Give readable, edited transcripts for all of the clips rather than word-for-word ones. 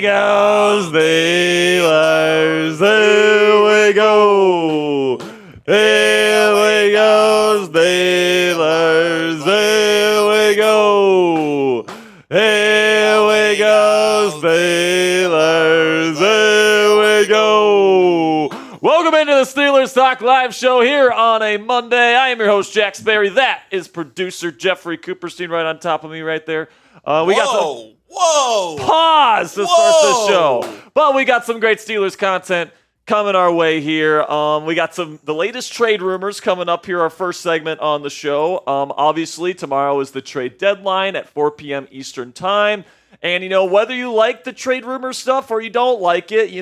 go, Steelers. Here we go. Here we go, Steelers. Here we go. Here we go, Steelers. Here we go. Welcome into the Steelers Talk Live Show here on a Monday. I am your host, Jack Sperry. That is producer Jeffrey Cooperstein right on top of me right there. We got some pause to start the show. But we got some great Steelers content coming our way here. We got the latest trade rumors coming up here, our first segment on the show. Obviously, tomorrow is the trade deadline at 4 p.m. Eastern Time. And, whether you like the trade rumor stuff or you don't like it,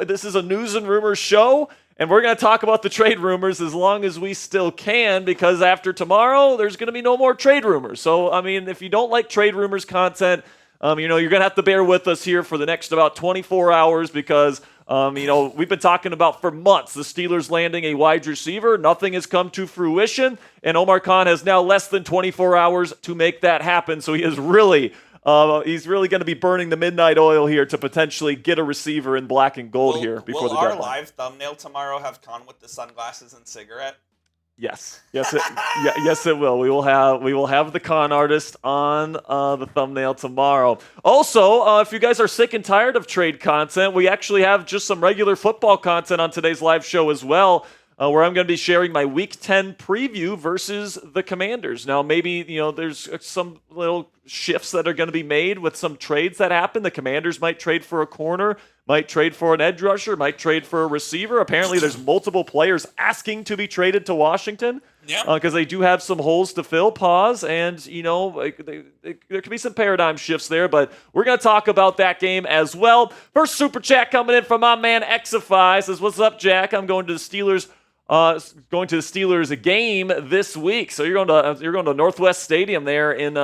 this is a news and rumors show. And we're going to talk about the trade rumors as long as we still can, because after tomorrow, there's going to be no more trade rumors. So, if you don't like trade rumors content, you're going to have to bear with us here for the next about 24 hours because, we've been talking about for months the Steelers landing a wide receiver. Nothing has come to fruition, and Omar Khan has now less than 24 hours to make that happen. So he is really going to be burning the midnight oil here to potentially get a receiver in black and gold here before the deadline. Will our live thumbnail tomorrow have Khan with the sunglasses and cigarette? Yes, it will. We will have the con artist on the thumbnail tomorrow. Also, if you guys are sick and tired of trade content, we actually have just some regular football content on today's live show as well, where I'm going to be sharing my Week 10 preview versus the Commanders. Now, maybe there's some little shifts that are going to be made with some trades that happen. The Commanders might trade for a corner, might trade for an edge rusher, might trade for a receiver. Apparently, there's multiple players asking to be traded to Washington because they do have some holes to fill. And there could be some paradigm shifts there, but we're going to talk about that game as well. First super chat coming in from my man Xify says, "What's up, Jack? I'm going to the Steelers." Going to the Steelers game this week. So you're going to Northwest Stadium there in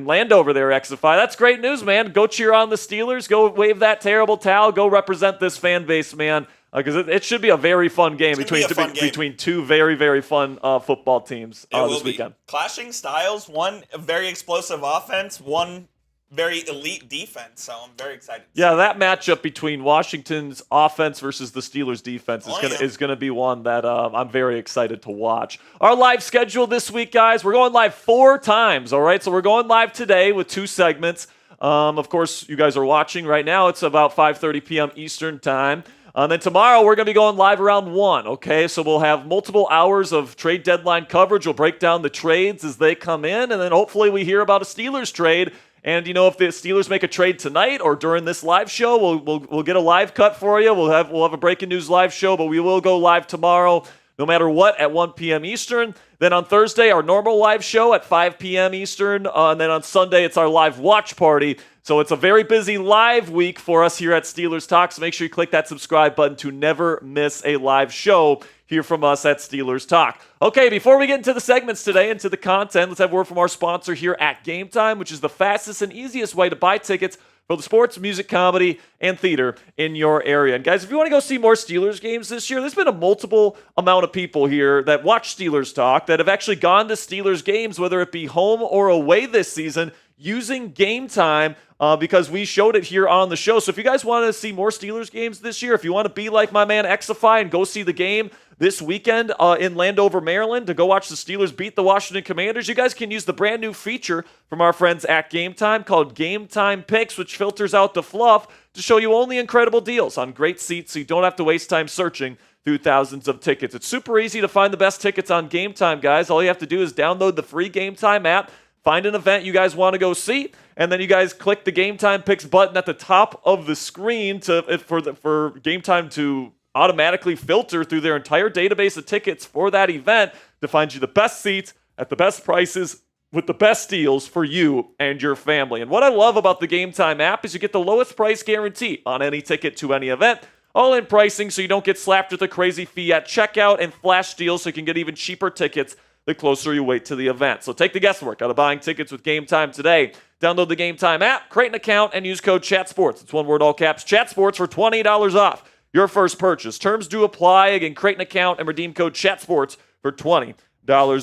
Landover there, Xify. That's great news, man. Go cheer on the Steelers. Go wave that terrible towel. Go represent this fan base, man. Because it should be a very fun game between two very, very fun football teams this weekend. Clashing styles, one very explosive offense, one very elite defense, so I'm very excited. Yeah, that matchup between Washington's offense versus the Steelers' defense is gonna be one that I'm very excited to watch. Our live schedule this week, guys, we're going live 4 times, all right? So we're going live today with 2 segments. Of course, you guys are watching right now. It's about 5:30 p.m. Eastern Time. Then tomorrow, we're going to be going live around 1, okay? So we'll have multiple hours of trade deadline coverage. We'll break down the trades as they come in, and then hopefully we hear about a Steelers trade. And, if the Steelers make a trade tonight or during this live show, we'll get a live cut for you. We'll have a breaking news live show, but we will go live tomorrow no matter what at 1 p.m. Eastern. Then on Thursday, our normal live show at 5 p.m. Eastern. And then on Sunday, it's our live watch party. So it's a very busy live week for us here at Steelers Talk. So make sure you click that subscribe button to never miss a live show here from us at Steelers Talk. Okay, before we get into the segments today, into the content, let's have a word from our sponsor here at Game Time, which is the fastest and easiest way to buy tickets for the sports, music, comedy, and theater in your area. And guys, if you want to go see more Steelers games this year, there's been a multiple amount of people here that watch Steelers Talk that have actually gone to Steelers games, whether it be home or away this season, using Game Time because we showed it here on the show. So if you guys want to see more Steelers games this year, if you want to be like my man Xify and go see the game this weekend in Landover, Maryland, to go watch the Steelers beat the Washington Commanders, you guys can use the brand new feature from our friends at Game Time called Game Time Picks, which filters out the fluff to show you only incredible deals on great seats so you don't have to waste time searching through thousands of tickets. It's super easy to find the best tickets on Game Time, guys. All you have to do is download the free Game Time app, find an event you guys want to go see, and then you guys click the Game Time Picks button at the top of the screen for Game Time to automatically filter through their entire database of tickets for that event to find you the best seats at the best prices with the best deals for you and your family. And what I love about the Game Time app is you get the lowest price guarantee on any ticket to any event, all in pricing so you don't get slapped with a crazy fee at checkout, and flash deals so you can get even cheaper tickets the closer you wait to the event. So take the guesswork out of buying tickets with Game Time today. Download the Game Time app, create an account, and use code ChatSports. It's one word, all caps, ChatSports, for $20 off your first purchase. Terms do apply. Again, create an account and redeem code ChatSports for $20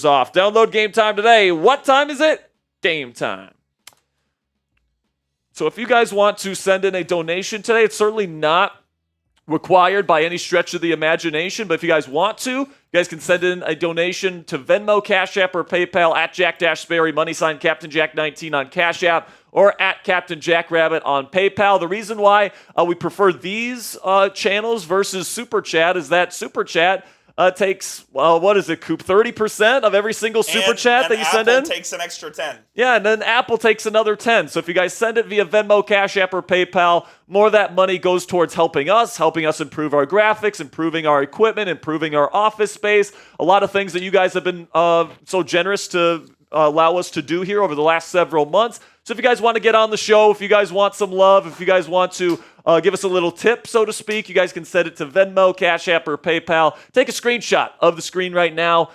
off. Download Game Time today. What time is it? Game time. So if you guys want to send in a donation today, it's certainly not required by any stretch of the imagination, but if you guys want to, you guys can send in a donation to Venmo, Cashapp, or PayPal at Jack-Sperry, # Captain Jack 19 on Cash App, or at Captain Jack Rabbit on PayPal. The reason why we prefer these channels versus Super Chat is that Super Chat takes, what is it, Coop? 30% of every single Super Chat that you send in? Apple takes an extra 10. Yeah, and then Apple takes another 10. So if you guys send it via Venmo, Cash App, or PayPal, more of that money goes towards helping us improve our graphics, improving our equipment, improving our office space. A lot of things that you guys have been so generous to allow us to do here over the last several months. So if you guys want to get on the show, if you guys want some love, if you guys want to give us a little tip, so to speak, you guys can send it to Venmo, Cash App, or PayPal. Take a screenshot of the screen right now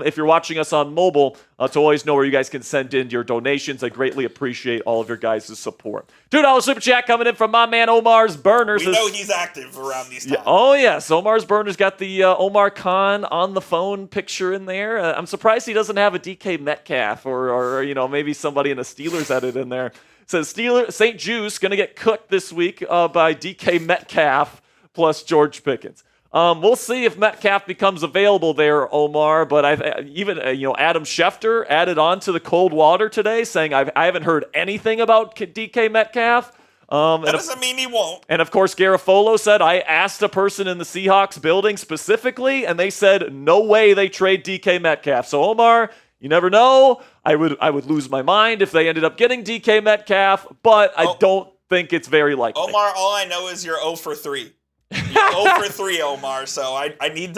if you're watching us on mobile to always know where you guys can send in your donations. I greatly appreciate all of your guys' support. $2 Super Chat coming in from my man Omar's Burners. We know he's active around these times. Yeah, oh, yes. Omar's Burners got the Omar Khan on the phone picture in there. I'm surprised he doesn't have a DK Metcalf or maybe somebody in the Steelers edit in there. Says St. Juice going to get cooked this week by DK Metcalf plus George Pickens. We'll see if Metcalf becomes available there, Omar. But Adam Schefter added on to the cold water today, saying I haven't heard anything about DK Metcalf. That doesn't mean he won't. And of course, Garofolo said I asked a person in the Seahawks building specifically, and they said no way they trade DK Metcalf. So Omar, you never know. I would lose my mind if they ended up getting DK Metcalf, but I don't think it's very likely. Omar, all I know is you're 0 for 3. You're 0 for 3, Omar. So I need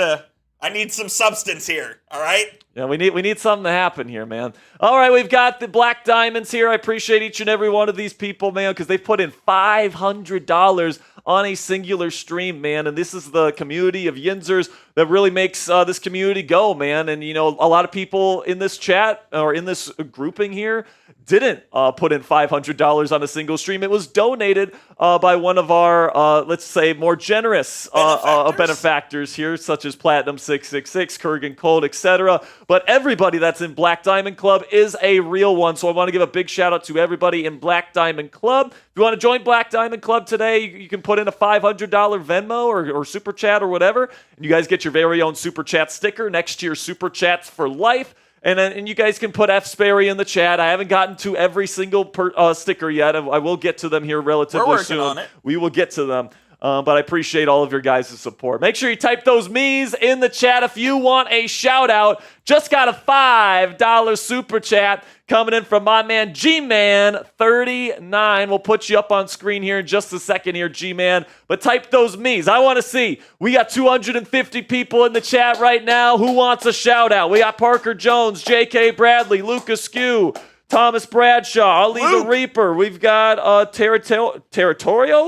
some substance here. All right. Yeah, we need something to happen here, man. All right, we've got the Black Diamonds here. I appreciate each and every one of these people, man, because they've put in $500 on a singular stream, man. And this is the community of Yinzers that really makes this community go, man. And, a lot of people in this chat or in this grouping here didn't put in $500 on a single stream. It was donated by one of our, let's say, more generous benefactors here, such as Platinum666, Kurgan Cold, etc. But everybody that's in Black Diamond Club is a real one. So I want to give a big shout out to everybody in Black Diamond Club. If you want to join Black Diamond Club today, you can put in a $500 Venmo or Super Chat or whatever, and you guys get your very own Super Chat sticker next to your Super Chats for life. And you guys can put F Sperry in the chat. I haven't gotten to every single sticker yet. I will get to them here relatively soon. We're working on it. We will get to them. But I appreciate all of your guys' support. Make sure you type those me's in the chat if you want a shout out. Just got a $5 super chat coming in from my man G-Man39. We'll put you up on screen here in just a second here, G-Man. But type those me's. I want to see. We got 250 people in the chat right now. Who wants a shout out? We got Parker Jones, J.K. Bradley, Lucas Skew, Thomas Bradshaw, Ali the Reaper. We've got Territorio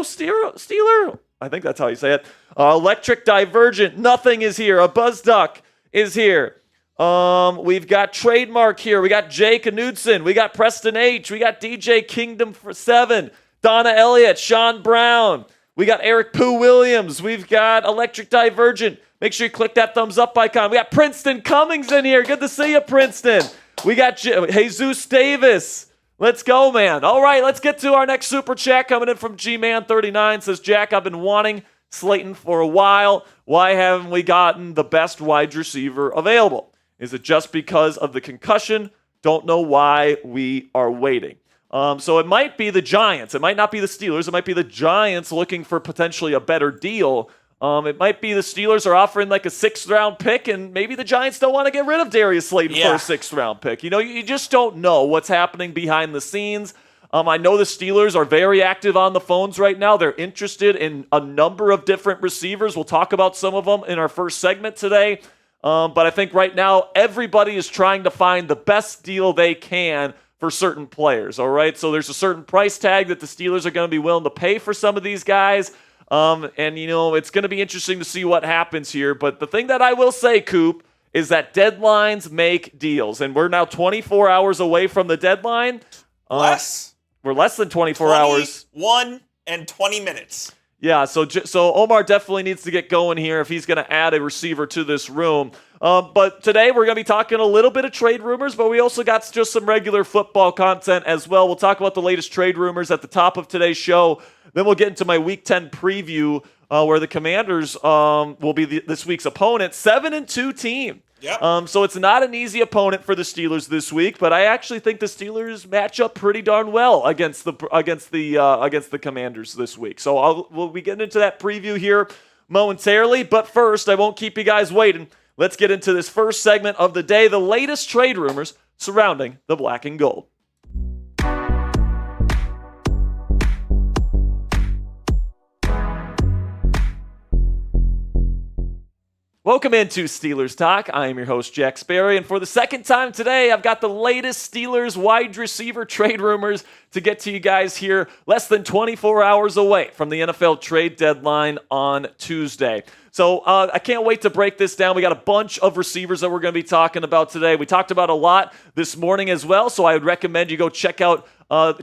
Steeler. I think that's how you say it. Electric Divergent. Nothing is here. A Buzz Duck is here. We've got Trademark here. We got Jake Knudsen. We got Preston H. We got DJ Kingdom for 7. Donna Elliott. Sean Brown. We got Eric Pooh Williams. We've got Electric Divergent. Make sure you click that thumbs up icon. We got Princeton Cummings in here. Good to see you, Princeton. We got Jesus Davis. Let's go, man. All right, let's get to our next super chat coming in from G-Man39. Says, Jack, I've been wanting Slayton for a while. Why haven't we gotten the best wide receiver available? Is it just because of the concussion? Don't know why we are waiting. So it might be the Giants. It might not be the Steelers. It might be the Giants looking for potentially a better deal. It might be the Steelers are offering like a 6th-round pick, and maybe the Giants don't want to get rid of Darius Slayton for a 6th-round pick. You just don't know what's happening behind the scenes. I know the Steelers are very active on the phones right now. They're interested in a number of different receivers. We'll talk about some of them in our first segment today. But I think right now everybody is trying to find the best deal they can for certain players, all right? So there's a certain price tag that the Steelers are going to be willing to pay for some of these guys. It's going to be interesting to see what happens here. But the thing that I will say, Coop, is that deadlines make deals. And we're now 24 hours away from the deadline. Less? We're less than 24 hours. 1 and 20 minutes. Yeah, so Omar definitely needs to get going here if he's going to add a receiver to this room. But today we're going to be talking a little bit of trade rumors, but we also got just some regular football content as well. We'll talk about the latest trade rumors at the top of today's show. Then we'll get into my Week 10 preview where the Commanders will be this week's opponent. 7-2 team. Yep. So it's not an easy opponent for the Steelers this week, but I actually think the Steelers match up pretty darn well against the Commanders this week. So we'll be getting into that preview here momentarily, but first, I won't keep you guys waiting. Let's get into this first segment of the day, the latest trade rumors surrounding the Black and Gold. Welcome into Steelers Talk. I am your host, Jack Sperry, and for the second time today, I've got the latest Steelers wide receiver trade rumors to get to you guys here less than 24 hours away from the NFL trade deadline on Tuesday. So I can't wait to break this down. We got a bunch of receivers that we're going to be talking about today. We talked about a lot this morning as well, so I would recommend you go check out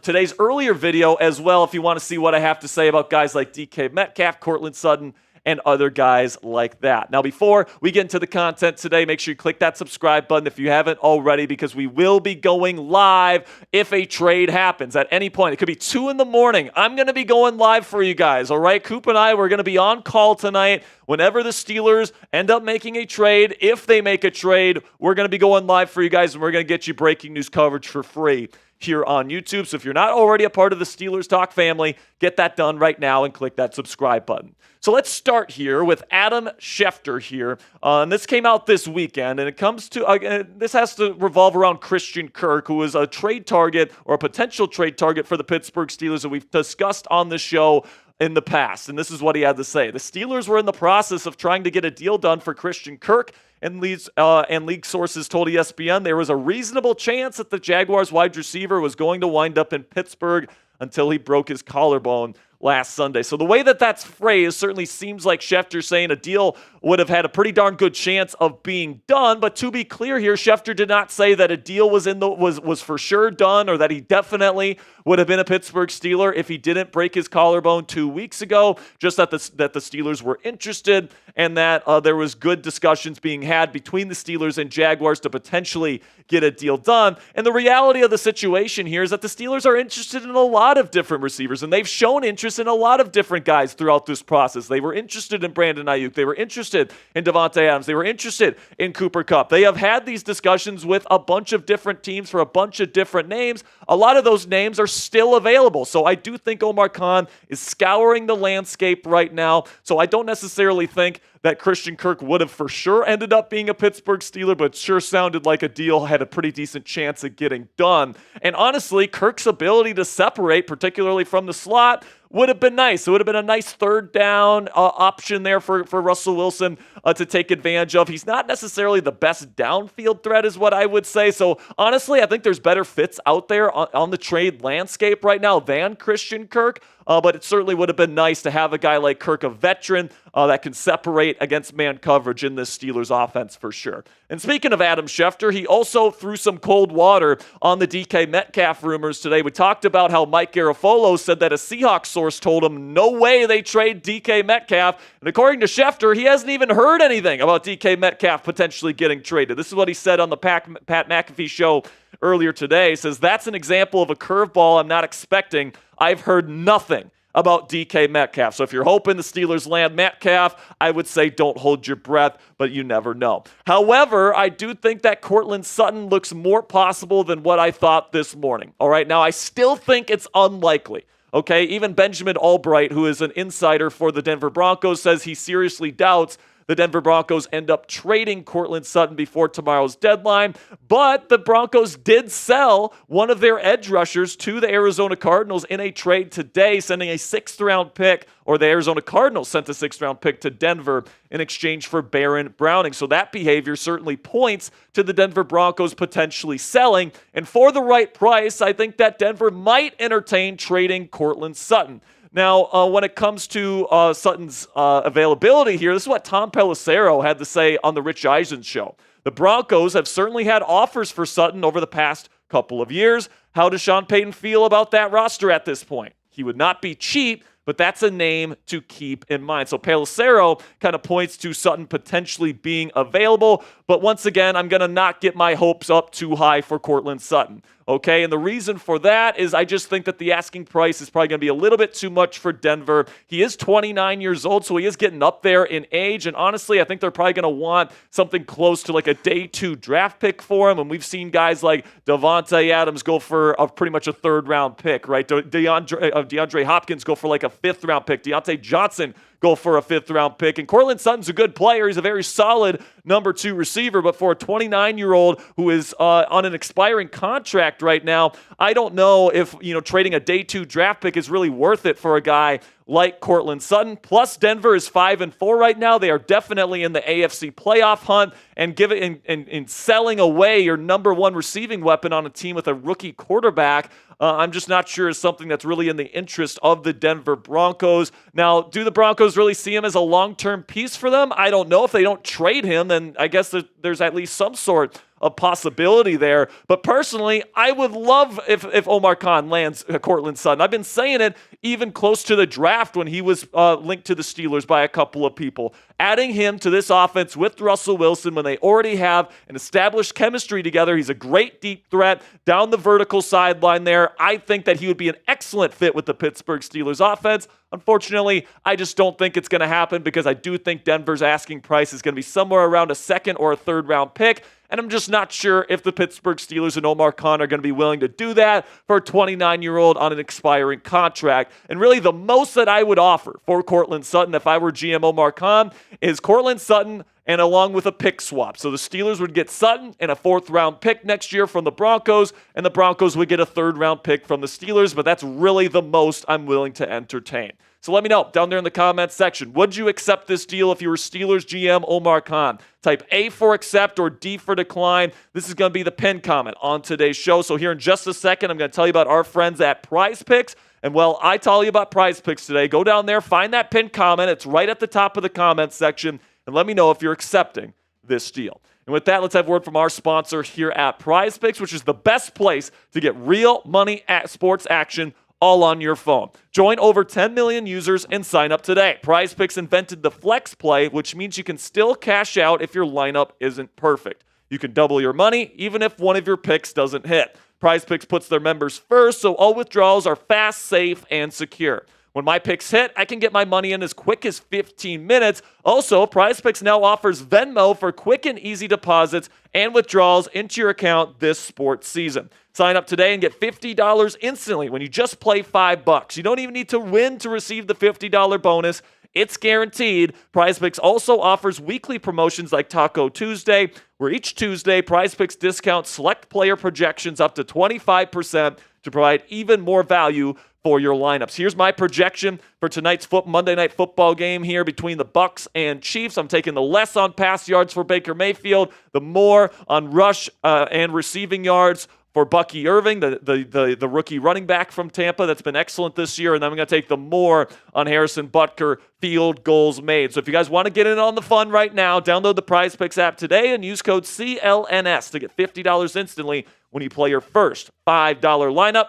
today's earlier video as well if you want to see what I have to say about guys like DK Metcalf, Courtland Sutton, and other guys like that. Now, before we get into the content today, make sure you click that subscribe button if you haven't already, because we will be going live if a trade happens at any point. It could be 2 a.m. I'm going to be going live for you guys, all right? Coop and I, we're going to be on call tonight. Whenever the Steelers end up making a trade, if they make a trade, we're going to be going live for you guys, and we're going to get you breaking news coverage for free here on YouTube. So if you're not already a part of the Steelers Talk family, get that done right now and click that subscribe button. So let's start here with Adam Schefter here. And this came out this weekend, and it comes to this has to revolve around Christian Kirk, who is a trade target or a potential trade target for the Pittsburgh Steelers that we've discussed on the show in the past. And this is what he had to say. The Steelers were in the process of trying to get a deal done for Christian Kirk, and league sources told ESPN there was a reasonable chance that the Jaguars wide receiver was going to wind up in Pittsburgh until he broke his collarbone last Sunday. So the way that that's phrased certainly seems like Schefter saying a deal would have had a pretty darn good chance of being done. But to be clear here, Schefter did not say that a deal was for sure done, or that he definitely would have been a Pittsburgh Steeler if he didn't break his collarbone 2 weeks ago. Just that the Steelers were interested, and that there was good discussions being had between the Steelers and Jaguars to potentially get a deal done. And the reality of the situation here is that the Steelers are interested in a lot of different receivers, and they've shown interest in a lot of different guys throughout this process. They were interested in Brandon Ayuk. They were interested in Devontae Adams. They were interested in Cooper Kupp. They have had these discussions with a bunch of different teams for a bunch of different names. A lot of those names are still available. So I do think Omar Khan is scouring the landscape right now. So I don't necessarily think that Christian Kirk would have for sure ended up being a Pittsburgh Steeler, but sure sounded like a deal had a pretty decent chance of getting done. And honestly, Kirk's ability to separate, particularly from the slot, would have been nice. It would have been a nice third down option there for Russell Wilson to take advantage of. He's not necessarily the best downfield threat is what I would say. So honestly, I think there's better fits out there on the trade landscape right now than Christian Kirk. But it certainly would have been nice to have a guy like Kirk, a veteran, that can separate against man coverage in this Steelers offense for sure. And speaking of Adam Schefter, he also threw some cold water on the DK Metcalf rumors today. We talked about how Mike Garafolo said that a Seahawks source told him no way they trade DK Metcalf. And according to Schefter, he hasn't even heard anything about DK Metcalf potentially getting traded. This is what he said on the Pat McAfee show earlier today. He says, that's an example of a curveball I'm not expecting. I've heard nothing about DK Metcalf. So if you're hoping the Steelers land Metcalf, I would say don't hold your breath, but you never know. However, I do think that Courtland Sutton looks more possible than what I thought this morning. All right, now I still think it's unlikely. Okay, even Benjamin Albright, who is an insider for the Denver Broncos, says he seriously doubts the Denver Broncos end up trading Courtland Sutton before tomorrow's deadline, but the Broncos did sell one of their edge rushers to the Arizona Cardinals in a trade today, sending a 6th-round pick, or the Arizona Cardinals sent a 6th-round pick to Denver in exchange for Baron Browning. So that behavior certainly points to the Denver Broncos potentially selling, and for the right price, I think that Denver might entertain trading Courtland Sutton. Now, when it comes to Sutton's availability here, this is what Tom Pelissero had to say on the Rich Eisen show. The Broncos have certainly had offers for Sutton over the past couple of years. How does Sean Payton feel about that roster at this point? He would not be cheap, but but that's a name to keep in mind. So Pelissero kind of points to Sutton potentially being available, but once again, I'm going to not get my hopes up too high for Courtland Sutton. Okay, and the reason for that is I just think that the asking price is probably going to be a little bit too much for Denver. He is 29 years old, so he is getting up there in age, and honestly, I think they're probably going to want something close to like a day 2 draft pick for him, and we've seen guys like Devontae Adams go for pretty much a 3rd-round pick, right? DeAndre Hopkins go for like a 5th-round pick. Deontay Johnson go for a 5th-round pick. And Courtland Sutton's a good player. He's a very solid number 2 receiver. But for a 29-year-old who is on an expiring contract right now, I don't know if trading a day 2 draft pick is really worth it for a guy like Courtland Sutton. Plus, Denver is 5-4 right now. They are definitely in the AFC playoff hunt. And selling away your number 1 receiving weapon on a team with a rookie quarterback, I'm just not sure is something that's really in the interest of the Denver Broncos. Now, do the Broncos really see him as a long-term piece for them? I don't know. If they don't trade him, then I guess there's at least some sort of possibility there. But personally, I would love if Omar Khan lands Courtland Sutton. I've been saying it even close to the draft when he was linked to the Steelers by a couple of people. Adding him to this offense with Russell Wilson when they already have an established chemistry together. He's a great deep threat down the vertical sideline there. I think that he would be an excellent fit with the Pittsburgh Steelers offense. Unfortunately, I just don't think it's going to happen because I do think Denver's asking price is going to be somewhere around a 2nd or a 3rd-round pick. And I'm just not sure if the Pittsburgh Steelers and Omar Khan are going to be willing to do that for a 29-year-old on an expiring contract. And really the most that I would offer for Courtland Sutton if I were GM Omar Khan is Courtland Sutton and along with a pick swap. So the Steelers would get Sutton and a 4th-round pick next year from the Broncos, and the Broncos would get a 3rd-round pick from the Steelers, but that's really the most I'm willing to entertain. So let me know down there in the comments section. Would you accept this deal if you were Steelers GM Omar Khan? Type A for accept or D for decline. This is going to be the pinned comment on today's show. So here in just a second, I'm going to tell you about our friends at Prize Picks. And while I tell you about Prize Picks today, go down there, find that pinned comment. It's right at the top of the comments section. And let me know if you're accepting this deal. And with that, let's have a word from our sponsor here at Prize Picks, which is the best place to get real money at sports action all on your phone. Join over 10 million users and sign up today. Prize Picks invented the flex play, which means you can still cash out if your lineup isn't perfect. You can double your money even if one of your picks doesn't hit. Prize Picks puts their members first, so all withdrawals are fast, safe, and secure. When my picks hit, I can get my money in as quick as 15 minutes. Also, Prize Picks now offers Venmo for quick and easy deposits and withdrawals into your account this sports season. Sign up today and get $50 instantly when you just play $5. You don't even need to win to receive the $50 bonus. It's guaranteed. Prize Picks also offers weekly promotions like Taco Tuesday, where each Tuesday, Prize Picks discounts select player projections up to 25% to provide even more value for your lineups. Here's my projection for tonight's Monday Night Football game here between the Bucs and Chiefs. I'm taking the less on pass yards for Baker Mayfield, the more on rush and receiving yards for Bucky Irving, the rookie running back from Tampa that's been excellent this year. And then I'm going to take the more on Harrison Butker field goals made. So if you guys want to get in on the fun right now, download the Prize Picks app today and use code CLNS to get $50 instantly when you play your first $5 lineup.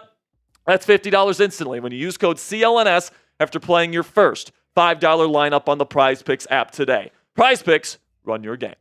That's $50 instantly when you use code CLNS after playing your first $5 lineup on the Prize Picks app today. Prize Picks, run your game.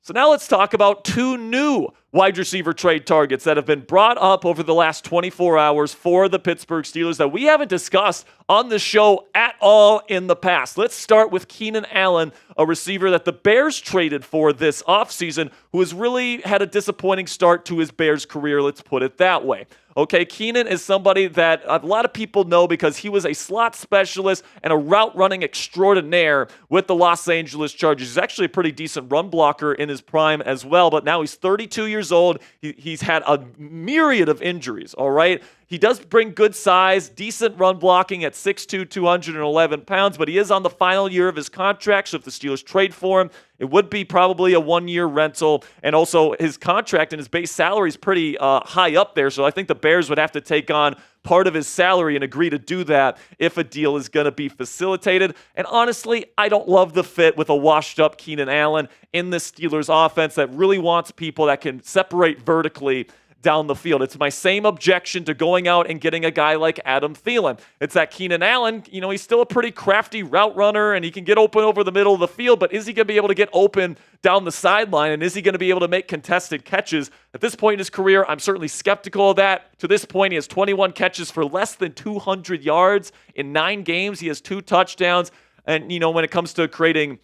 So now let's talk about 2 new wide receiver trade targets that have been brought up over the last 24 hours for the Pittsburgh Steelers that we haven't discussed on the show at all in the past. Let's start with Keenan Allen, a receiver that the Bears traded for this offseason, who has really had a disappointing start to his Bears career, let's put it that way. Okay, Keenan is somebody that a lot of people know because he was a slot specialist and a route running extraordinaire with the Los Angeles Chargers. He's actually a pretty decent run blocker in his prime as well, but now he's 32 years old. He's had a myriad of injuries, all right? He does bring good size, decent run blocking at 6'2", 211 pounds, but he is on the final year of his contract, so if the Steelers trade for him, it would be probably a 1-year rental, and also his contract and his base salary is pretty high up there, so I think the Bears would have to take on part of his salary and agree to do that if a deal is going to be facilitated. And honestly, I don't love the fit with a washed-up Keenan Allen in the Steelers offense that really wants people that can separate vertically down the field. It's my same objection to going out and getting a guy like Adam Thielen. It's that Keenan Allen, he's still a pretty crafty route runner and he can get open over the middle of the field, but is he going to be able to get open down the sideline, and is he going to be able to make contested catches? At this point in his career, I'm certainly skeptical of that. To this point, he has 21 catches for less than 200 yards. In 9 games, he has 2 touchdowns. And, when it comes to creating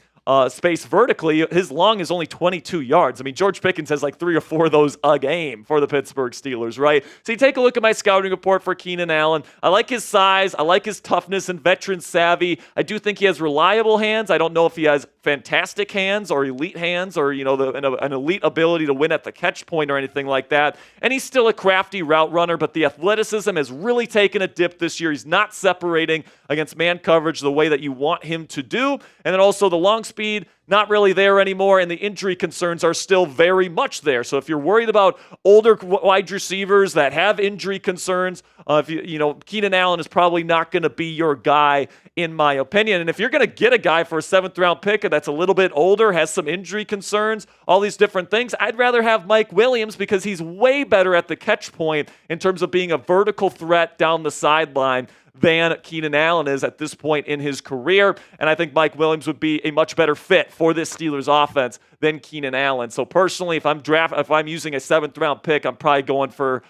space vertically, his long is only 22 yards. I mean, George Pickens has like 3 or 4 of those a game for the Pittsburgh Steelers, right? So you take a look at my scouting report for Keenan Allen. I like his size. I like his toughness and veteran savvy. I do think he has reliable hands. I don't know if he has fantastic hands or elite hands or, an elite ability to win at the catch point or anything like that. And he's still a crafty route runner, but the athleticism has really taken a dip this year. He's not separating against man coverage the way that you want him to do. And then also the long speed, not really there anymore, and the injury concerns are still very much there. So if you're worried about older wide receivers that have injury concerns, Keenan Allen is probably not going to be your guy, in my opinion. And if you're going to get a guy for a 7th-round pick that's a little bit older, has some injury concerns, all these different things, I'd rather have Mike Williams because he's way better at the catch point in terms of being a vertical threat down the sideline than Keenan Allen is at this point in his career. And I think Mike Williams would be a much better fit for this Steelers offense than Keenan Allen. So personally, if I'm using a 7th-round pick, I'm probably going for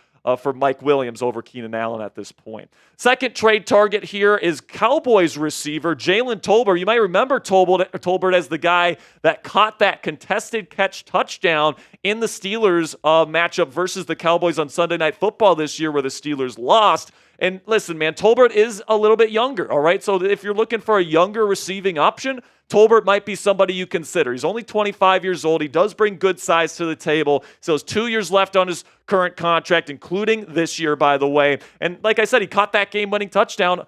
Mike Williams over Keenan Allen at this point. Second trade target here is Cowboys receiver Jalen Tolbert. You might remember Tolbert as the guy that caught that contested catch touchdown in the Steelers matchup versus the Cowboys on Sunday Night Football this year, where the Steelers lost. And listen, man, Tolbert is a little bit younger, all right? So if you're looking for a younger receiving option, Tolbert might be somebody you consider. He's only 25 years old. He does bring good size to the table. So has 2 years left on his current contract, including this year, by the way. And like I said, he caught that game-winning touchdown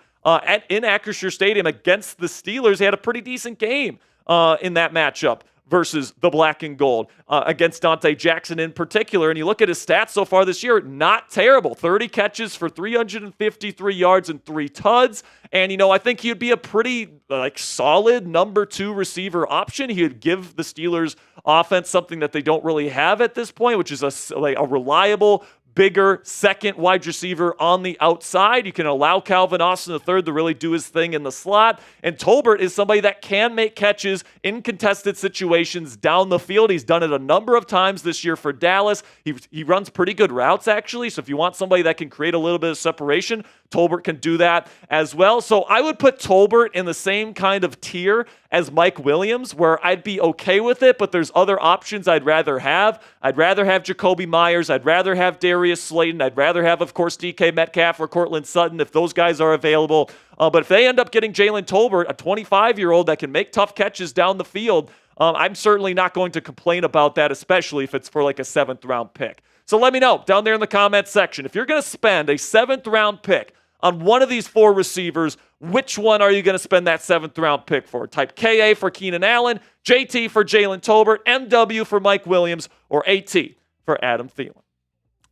in Acrisure Stadium against the Steelers. He had a pretty decent game in that matchup versus the black and gold against Dante Jackson in particular. And you look at his stats so far this year, not terrible. 30 catches for 353 yards and 3 tuds. And, I think he would be a pretty solid number 2 receiver option. He would give the Steelers offense something that they don't really have at this point, which is a reliable, bigger second wide receiver on the outside. You can allow Calvin Austin III to really do his thing in the slot. And Tolbert is somebody that can make catches in contested situations down the field. He's done it a number of times this year for Dallas. He runs pretty good routes, actually. So if you want somebody that can create a little bit of separation, Tolbert can do that as well. So I would put Tolbert in the same kind of tier as Mike Williams, where I'd be okay with it, but there's other options I'd rather have. I'd rather have Jacoby Myers. I'd rather have Darius Slayton. I'd rather have, of course, DK Metcalf or Courtland Sutton if those guys are available. But if they end up getting Jalen Tolbert, a 25-year-old that can make tough catches down the field, I'm certainly not going to complain about that, especially if it's for like a 7th-round pick. So let me know down there in the comments section. If you're going to spend a 7th-round pick on one of these 4 receivers, which one are you going to spend that 7th-round pick for? Type KA for Keenan Allen, JT for Jalen Tolbert, MW for Mike Williams, or AT for Adam Thielen.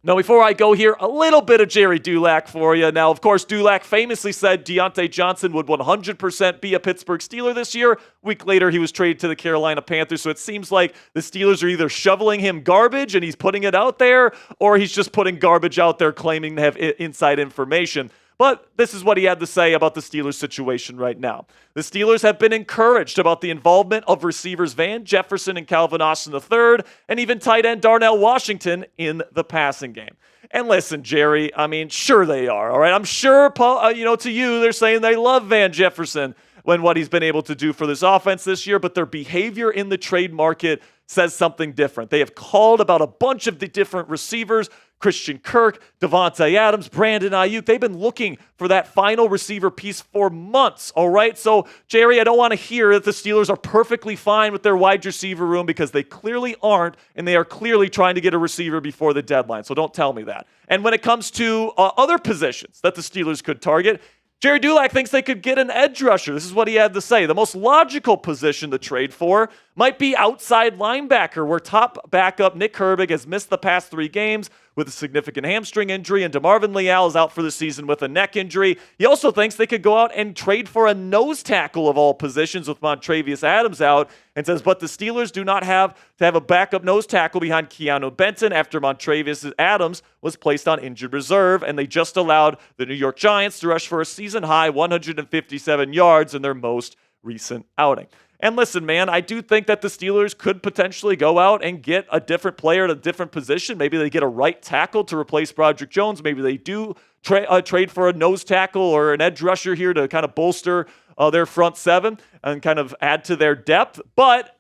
Now, before I go here, a little bit of Jerry Dulac for you. Now, of course, Dulac famously said Deontay Johnson would 100% be a Pittsburgh Steeler this year. A week later, he was traded to the Carolina Panthers, so it seems like the Steelers are either shoveling him garbage and he's putting it out there, or he's just putting garbage out there claiming to have inside information. But this is what he had to say about the Steelers situation right now. The Steelers have been encouraged about the involvement of receivers Van Jefferson and Calvin Austin III, and even tight end Darnell Washington in the passing game. And listen, Jerry, sure they are, all right? I'm sure, to you, they're saying they love Van Jefferson when what he's been able to do for this offense this year, but their behavior in the trade market says something different. They have called about a bunch of the different receivers, Christian Kirk, Devontae Adams, Brandon Ayuk. They've been looking for that final receiver piece for months, all right? So, Jerry, I don't want to hear that the Steelers are perfectly fine with their wide receiver room, because they clearly aren't, and they are clearly trying to get a receiver before the deadline. So don't tell me that. And when it comes to other positions that the Steelers could target, Jerry Dulac thinks they could get an edge rusher. This is what he had to say. The most logical position to trade for might be outside linebacker, where top backup Nick Herbig has missed the past 3 games with a significant hamstring injury, and DeMarvin Leal is out for the season with a neck injury. He also thinks they could go out and trade for a nose tackle of all positions with Montravius Adams out, and says, but the Steelers do not have to have a backup nose tackle behind Keanu Benton after Montravius Adams was placed on injured reserve, and they just allowed the New York Giants to rush for a season-high 157 yards in their most recent outing. And listen, man, I do think that the Steelers could potentially go out and get a different player at a different position. Maybe they get a right tackle to replace Broderick Jones. Maybe they do trade for a nose tackle or an edge rusher here to kind of bolster their front seven and kind of add to their depth. But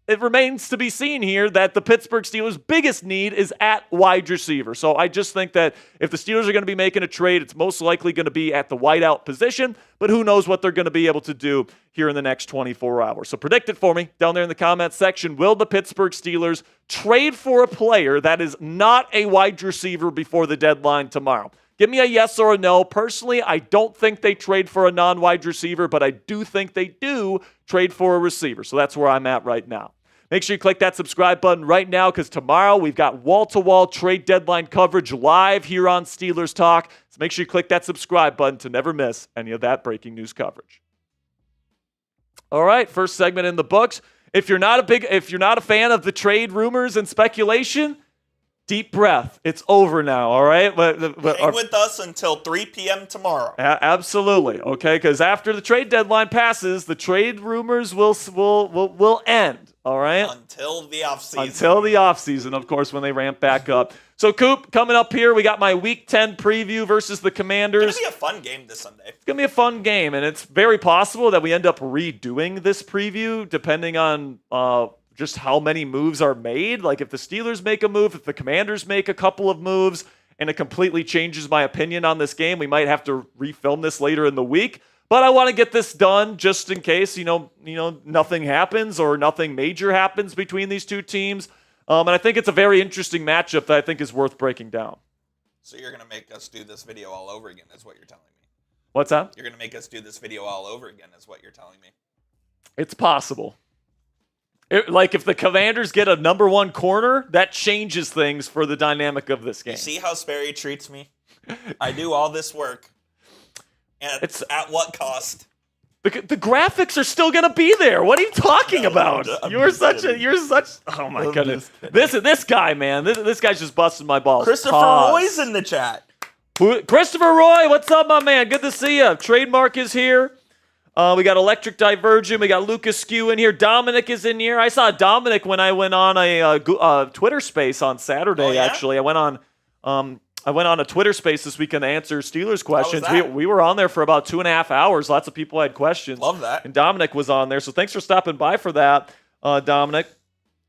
it remains to be seen here that the Pittsburgh Steelers' biggest need is at wide receiver. So I just think that if the Steelers are going to be making a trade, it's most likely going to be at the wideout position, but who knows what they're going to be able to do here in the next 24 hours. So predict it for me down there in the comments section. Will the Pittsburgh Steelers trade for a player that is not a wide receiver before the deadline tomorrow? Give me a yes or a no. Personally, I don't think they trade for a non-wide receiver, but I do think they do trade for a receiver. So that's where I'm at right now. Make sure you click that subscribe button right now because tomorrow we've got wall-to-wall trade deadline coverage live here on Steelers Talk. So make sure you click that subscribe button to never miss any of that breaking news coverage. All right, first segment in the books. If you're not a fan of the trade rumors and speculation, deep breath. It's over now, all right? Hang with us until 3 p.m. tomorrow. Absolutely, okay? Because after the trade deadline passes, the trade rumors will end. All right? Until the offseason. Until the offseason, of course, when they ramp back up. So, Coop, coming up here, we got my Week 10 preview versus the Commanders. It's going to be a fun game this Sunday. It's going to be a fun game, and it's very possible that we end up redoing this preview depending on just how many moves are made. Like, if the Steelers make a move, if the Commanders make a couple of moves, and it completely changes my opinion on this game, we might have to refilm this later in the week. But I want to get this done just in case, nothing happens or nothing major happens between these two teams. And I think it's a very interesting matchup that I think is worth breaking down. So you're going to make us do this video all over again, is what you're telling me. What's that? You're going to make us do this video all over again, is what you're telling me. It's possible. If the Commanders get a number one corner, that changes things for the dynamic of this game. You see how Sperry treats me? I do all this work. And it's at what cost? The graphics are still gonna be there. What are you talking about? You're such. Oh my goodness. This guy, man. This guy's just busting my balls. Christopher Roy's in the chat. Christopher Roy, what's up, my man? Good to see you. Trademark is here. We got Electric Divergent. We got Lucas Skew in here. Dominic is in here. I saw Dominic when I went on a Twitter space on Saturday. Oh, yeah? Actually, I went on a Twitter space this weekend to answer Steelers questions. How was that? We were on there for about 2.5 hours. Lots of people had questions. Love that. And Dominic was on there. So thanks for stopping by for that, Dominic.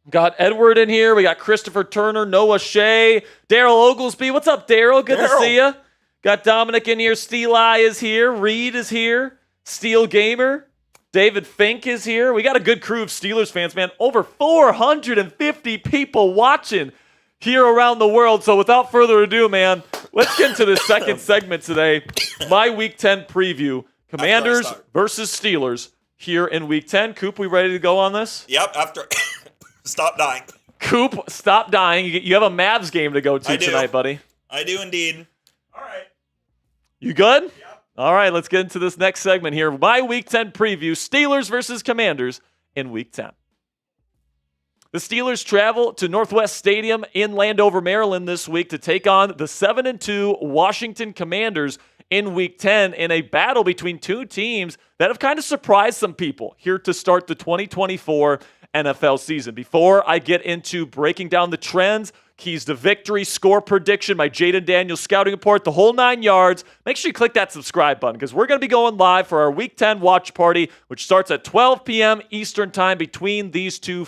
Got Edward in here. We got Christopher Turner, Noah Shea, Daryl Oglesby. What's up, Daryl? Good to see you. Got Dominic in here. Steeli is here. Reed is here. Steel Gamer. David Fink is here. We got a good crew of Steelers fans, man. Over 450 people watching here around the world. So without further ado, man, let's get into the second segment today. My Week 10 preview. Commanders versus Steelers here in Week 10. Coop, we ready to go on this? Yep, after... Stop dying. Coop, stop dying. You have a Mavs game to go to tonight, buddy. I do indeed. All right. You good? Yep. All right, let's get into this next segment here. My Week 10 preview, Steelers versus Commanders in Week 10. The Steelers travel to Northwest Stadium in Landover, Maryland this week to take on the 7-2 Washington Commanders in Week 10 in a battle between two teams that have kind of surprised some people here to start the 2024 NFL season. Before I get into breaking down the trends, keys to victory, score prediction, my Jaden Daniels scouting report, the whole 9 yards, make sure you click that subscribe button because we're going to be going live for our Week 10 watch party, which starts at 12 p.m. Eastern time between these two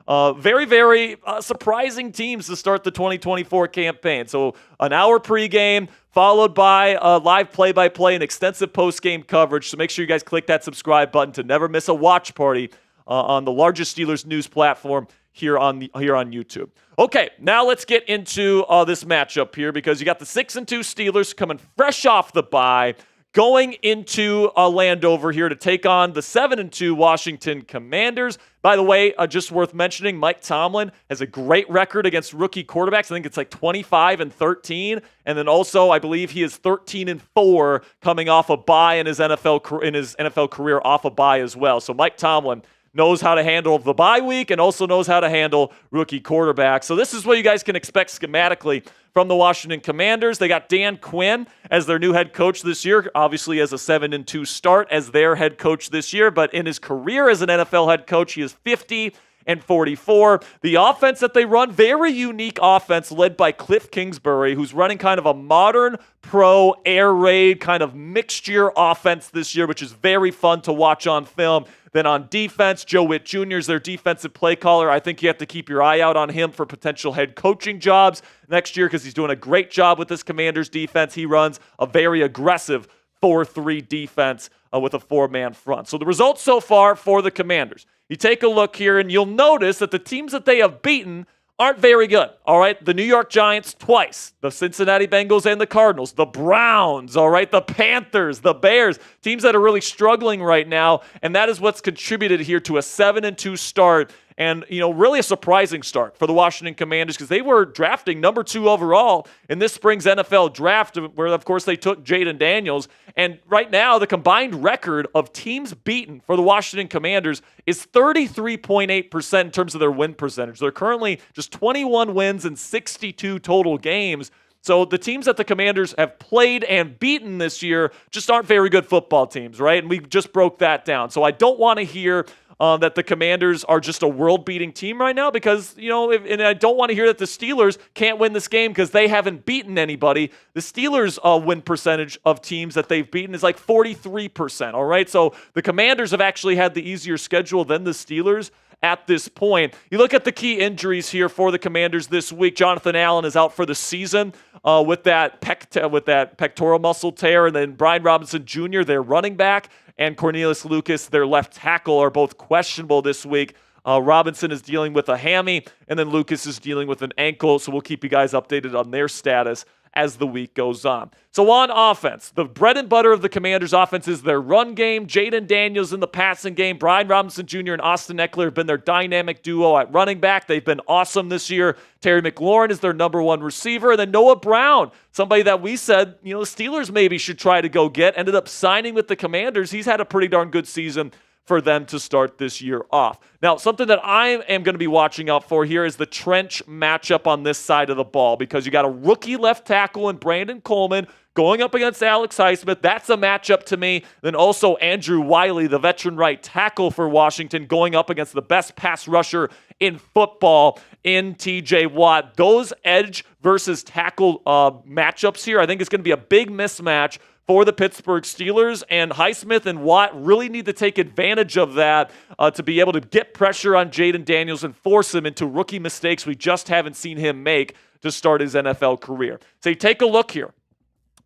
very, very surprising teams to start the 2024 campaign. So an hour pregame, followed by a live play-by-play and extensive post-game coverage. So make sure you guys click that subscribe button to never miss a watch party on the largest Steelers news platform here on YouTube. Okay, now let's get into this matchup here because you got the 6-2 Steelers coming fresh off the bye, going into Landover here to take on the 7-2 Washington Commanders. By the way, just worth mentioning, Mike Tomlin has a great record against rookie quarterbacks. I think it's like 25-13, and then also I believe he is 13-4 coming off a bye in his NFL career off a bye as well. So Mike Tomlin knows how to handle the bye week and also knows how to handle rookie quarterbacks. So this is what you guys can expect schematically from the Washington Commanders. They got Dan Quinn as their new head coach this year, obviously as a 7-2 start as their head coach this year, but in his career as an NFL head coach, he is 50-44. The offense that they run, very unique offense led by Cliff Kingsbury, who's running kind of a modern pro air raid kind of mixture offense this year, which is very fun to watch on film. Then on defense, Joe Witt Jr. is their defensive play caller. I think you have to keep your eye out on him for potential head coaching jobs next year because he's doing a great job with this Commanders defense. He runs a very aggressive 4-3 defense with a 4-man front. So the results so far for the Commanders. You take a look here and you'll notice that the teams that they have beaten aren't very good, all right? The New York Giants twice, the Cincinnati Bengals and the Cardinals, the Browns, all right? The Panthers, the Bears, teams that are really struggling right now, and that is what's contributed here to a 7-2 start and, really a surprising start for the Washington Commanders because they were drafting number 2 overall in this spring's NFL draft where, of course, they took Jayden Daniels. And right now, the combined record of teams beaten for the Washington Commanders is 33.8% in terms of their win percentage. They're currently just 21 wins in 62 total games. So the teams that the Commanders have played and beaten this year just aren't very good football teams, right? And we just broke that down. So I don't want to hear that the Commanders are just a world-beating team right now because, and I don't want to hear that the Steelers can't win this game because they haven't beaten anybody. The Steelers' win percentage of teams that they've beaten is like 43%, all right? So the Commanders have actually had the easier schedule than the Steelers at this point. You look at the key injuries here for the Commanders this week. Jonathan Allen is out for the season with that pectoral muscle tear, and then Brian Robinson Jr., their running back, and Cornelius Lucas, their left tackle, are both questionable this week. Robinson is dealing with a hammy, and then Lucas is dealing with an ankle, so we'll keep you guys updated on their status as the week goes on. So on offense, the bread and butter of the Commanders' offense is their run game. Jayden Daniels in the passing game. Brian Robinson Jr. and Austin Eckler have been their dynamic duo at running back. They've been awesome this year. Terry McLaurin is their number 1 receiver. And then Noah Brown, somebody that we said, the Steelers maybe should try to go get, ended up signing with the Commanders. He's had a pretty darn good season for them to start this year off. Now, something that I am going to be watching out for here is the trench matchup on this side of the ball because you got a rookie left tackle in Brandon Coleman going up against Alex Highsmith. That's a matchup to me. Then also Andrew Wiley, the veteran right tackle for Washington, going up against the best pass rusher in football in TJ Watt. Those edge versus tackle matchups here, I think it's going to be a big mismatch for the Pittsburgh Steelers, and Highsmith and Watt really need to take advantage of that to be able to get pressure on Jayden Daniels and force him into rookie mistakes we just haven't seen him make to start his NFL career. So you take a look here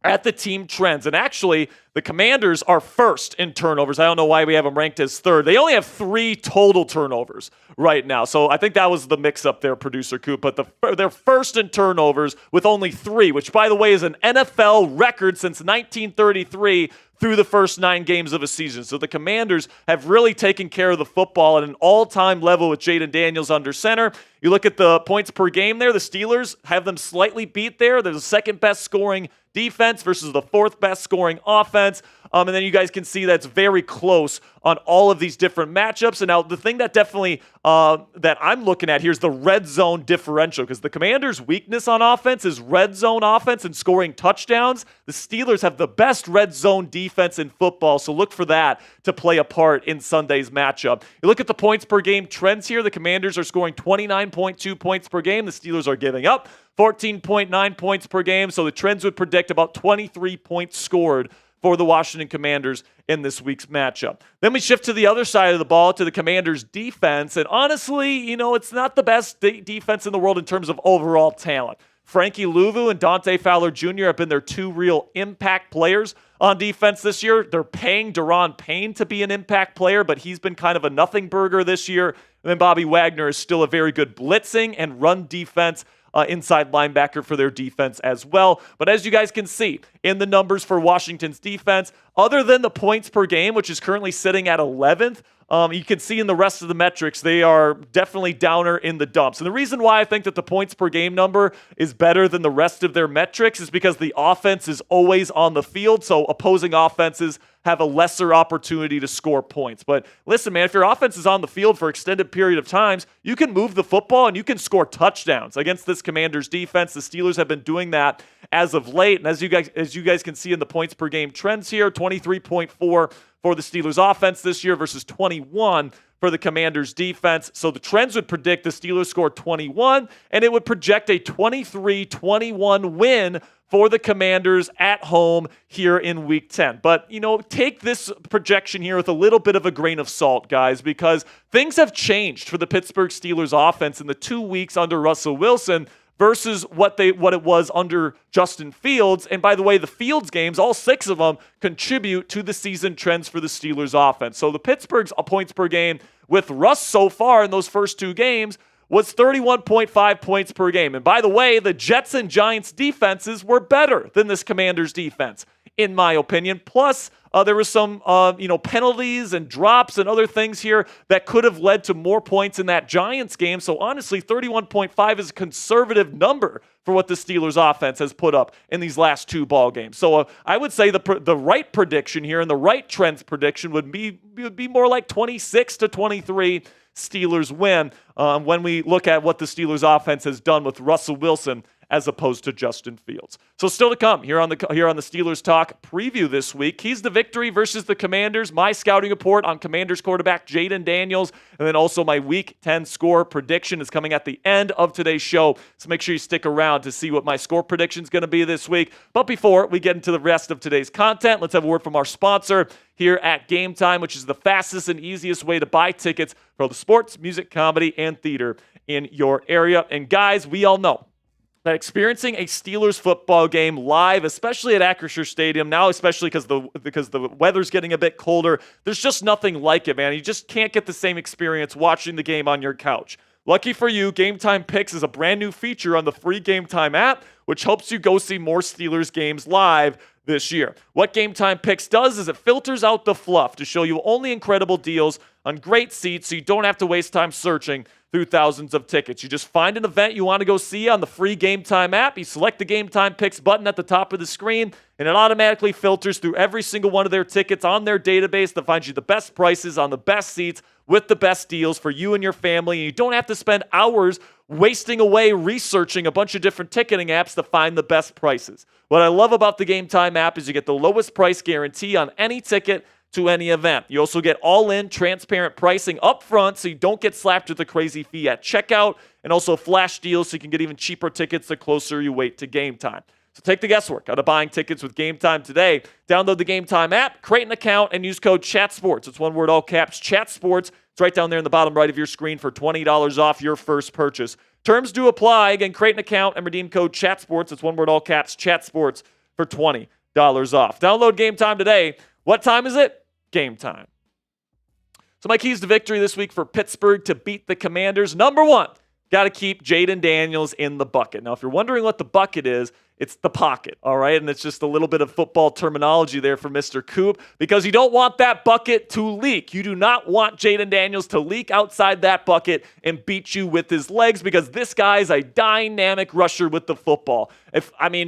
at the team trends, and actually the Commanders are first in turnovers. I don't know why we have them ranked as third. They only have 3 total turnovers right now, so I think that was the mix-up there, Producer Coop, but they're first in turnovers with only 3, which, by the way, is an NFL record since 1933 through the first 9 games of a season. So the Commanders have really taken care of the football at an all-time level with Jayden Daniels under center. You look at the points per game there, the Steelers have them slightly beat there. They're the second best scoring defense versus the 4th best scoring offense. And then you guys can see that's very close on all of these different matchups. And now the thing that definitely that I'm looking at here is the red zone differential, because the Commanders' weakness on offense is red zone offense and scoring touchdowns. The Steelers have the best red zone defense in football, so look for that to play a part in Sunday's matchup. You look at the points per game trends here. The Commanders are scoring 29.2 points per game. The Steelers are giving up 14.9 points per game, so the trends would predict about 23 points scored for the Washington Commanders in this week's matchup. Then we shift to the other side of the ball, to the Commanders' defense, and honestly, it's not the best defense in the world in terms of overall talent. Frankie Louvu and Dante Fowler Jr. have been their 2 real impact players on defense this year. They're paying Daron Payne to be an impact player, but he's been kind of a nothing burger this year. And then Bobby Wagner is still a very good blitzing and run defense inside linebacker for their defense as well. But as you guys can see in the numbers for Washington's defense, other than the points per game, which is currently sitting at 11th, you can see in the rest of the metrics, they are definitely downer in the dumps. And the reason why I think that the points per game number is better than the rest of their metrics is because the offense is always on the field, so opposing offenses have a lesser opportunity to score points. But listen, man, if your offense is on the field for extended period of times, you can move the football and you can score touchdowns against this Commanders defense. The Steelers have been doing that as of late. And as you guys can see in the points per game trends here, 23.4 for the Steelers offense this year versus 21 for the Commanders defense. So the trends would predict the Steelers score 21, and it would project a 23-21 win for the Commanders at home here in Week 10. But, take this projection here with a little bit of a grain of salt, guys, because things have changed for the Pittsburgh Steelers offense in the 2 weeks under Russell Wilson versus what it was under Justin Fields. And by the way, the Fields games, all 6 of them, contribute to the season trends for the Steelers offense. So the Pittsburgh's points per game with Russ so far in those first 2 games was 31.5 points per game. And by the way, the Jets and Giants defenses were better than this Commanders defense, in my opinion. Plus, there were some, penalties and drops and other things here that could have led to more points in that Giants game. So honestly, 31.5 is a conservative number for what the Steelers offense has put up in these last 2 ball games. So I would say the right prediction here and the right trends prediction would be more like 26-23 Steelers win when we look at what the Steelers offense has done with Russell Wilson as opposed to Justin Fields. So still to come here on the Steelers Talk preview this week. Keys to victory versus the Commanders. My scouting report on Commanders quarterback Jayden Daniels, and then also my Week 10 score prediction is coming at the end of today's show. So make sure you stick around to see what my score prediction is going to be this week. But before we get into the rest of today's content, let's have a word from our sponsor here at Game Time, which is the fastest and easiest way to buy tickets for all the sports, music, comedy, and theater in your area. And guys, we all know that experiencing a Steelers football game live, especially at Acrisure Stadium, now especially because the weather's getting a bit colder, there's just nothing like it, man. You just can't get the same experience watching the game on your couch. Lucky for you, Game Time Picks is a brand new feature on the free Game Time app, which helps you go see more Steelers games live this year. What Game Time Picks does is it filters out the fluff to show you only incredible deals on great seats so you don't have to waste time searching through thousands of tickets. You just find an event you want to go see on the free Game Time app. You select the Game Time Picks button at the top of the screen, and it automatically filters through every single one of their tickets on their database to find you the best prices on the best seats with the best deals for you and your family. And you don't have to spend hours wasting away researching a bunch of different ticketing apps to find the best prices. What I love about the Game Time app is you get the lowest price guarantee on any ticket to any event. You also get all-in transparent pricing up front so you don't get slapped with a crazy fee at checkout, and also flash deals so you can get even cheaper tickets the closer you wait to game time. So take the guesswork out of buying tickets with Game Time today. Download the Game Time app, create an account, and use code CHATSPORTS. It's one word, all caps, CHATSPORTS. It's right down there in the bottom right of your screen for $20 off your first purchase. Terms do apply. Again, create an account and redeem code CHATSPORTS. It's one word, all caps, CHATSPORTS for $20 off. Download Game Time today. What time is it? Game time. So my keys to victory this week for Pittsburgh to beat the Commanders. Number 1, got to keep Jayden Daniels in the bucket. Now, if you're wondering what the bucket is, it's the pocket, all right? And it's just a little bit of football terminology there for Mr. Coop, because you don't want that bucket to leak. You do not want Jayden Daniels to leak outside that bucket and beat you with his legs, because this guy is a dynamic rusher with the football.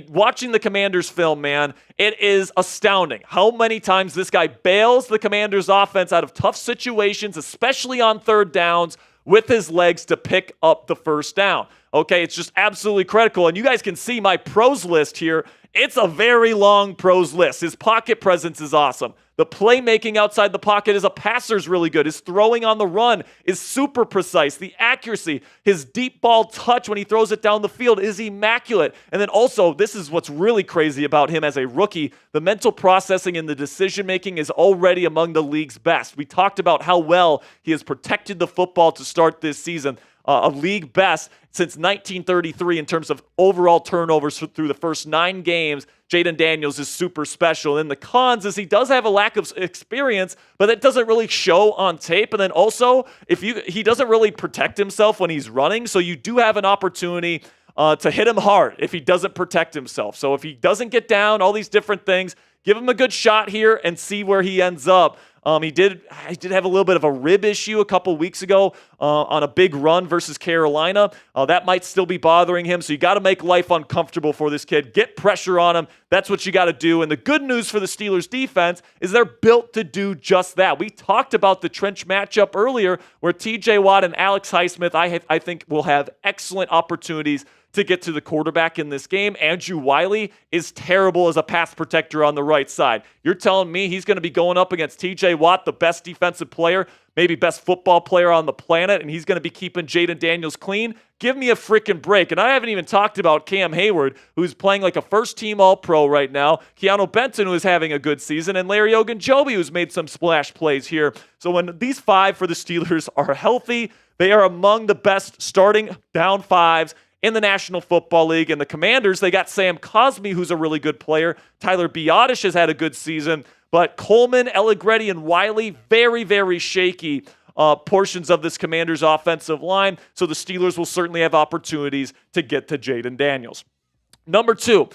Watching the Commanders film, man, it is astounding how many times this guy bails the Commanders offense out of tough situations, especially on third downs, with his legs to pick up the first down. Okay, it's just absolutely critical. And you guys can see my pros list here. It's a very long pros list. His pocket presence is awesome. The playmaking outside the pocket as a passer is really good. His throwing on the run is super precise. The accuracy, his deep ball touch when he throws it down the field is immaculate. And then also, this is what's really crazy about him as a rookie. The mental processing and the decision-making is already among the league's best. We talked about how well he has protected the football to start this season. A league best since 1933 in terms of overall turnovers through the first 9 games. Jayden Daniels is super special. And the cons is he does have a lack of experience, but that doesn't really show on tape. And then also, he doesn't really protect himself when he's running, so you do have an opportunity to hit him hard if he doesn't protect himself. So if he doesn't get down, all these different things, give him a good shot here and see where he ends up. He did have a little bit of a rib issue a couple weeks ago on a big run versus Carolina. That might still be bothering him, so you got to make life uncomfortable for this kid. Get pressure on him. That's what you got to do. And the good news for the Steelers defense is they're built to do just that. We talked about the trench matchup earlier where TJ Watt and Alex Highsmith, I think, will have excellent opportunities to get to the quarterback in this game. Andrew Wiley is terrible as a pass protector on the right side. You're telling me he's going to be going up against TJ Watt, the best defensive player, maybe best football player on the planet, and he's going to be keeping Jaden Daniels clean? Give me a freaking break. And I haven't even talked about Cam Hayward, who's playing like a first-team All-Pro right now, Keanu Benton, who is having a good season, and Larry Ogunjobi, who's made some splash plays here. So when these five for the Steelers are healthy, they are among the best starting down fives in the National Football League. And the Commanders, they got Sam Cosmi, who's a really good player. Tyler Biadasz has had a good season. But Coleman, Allegretti, and Wiley, very, very shaky portions of this Commanders offensive line. So the Steelers will certainly have opportunities to get to Jaden Daniels. Number two,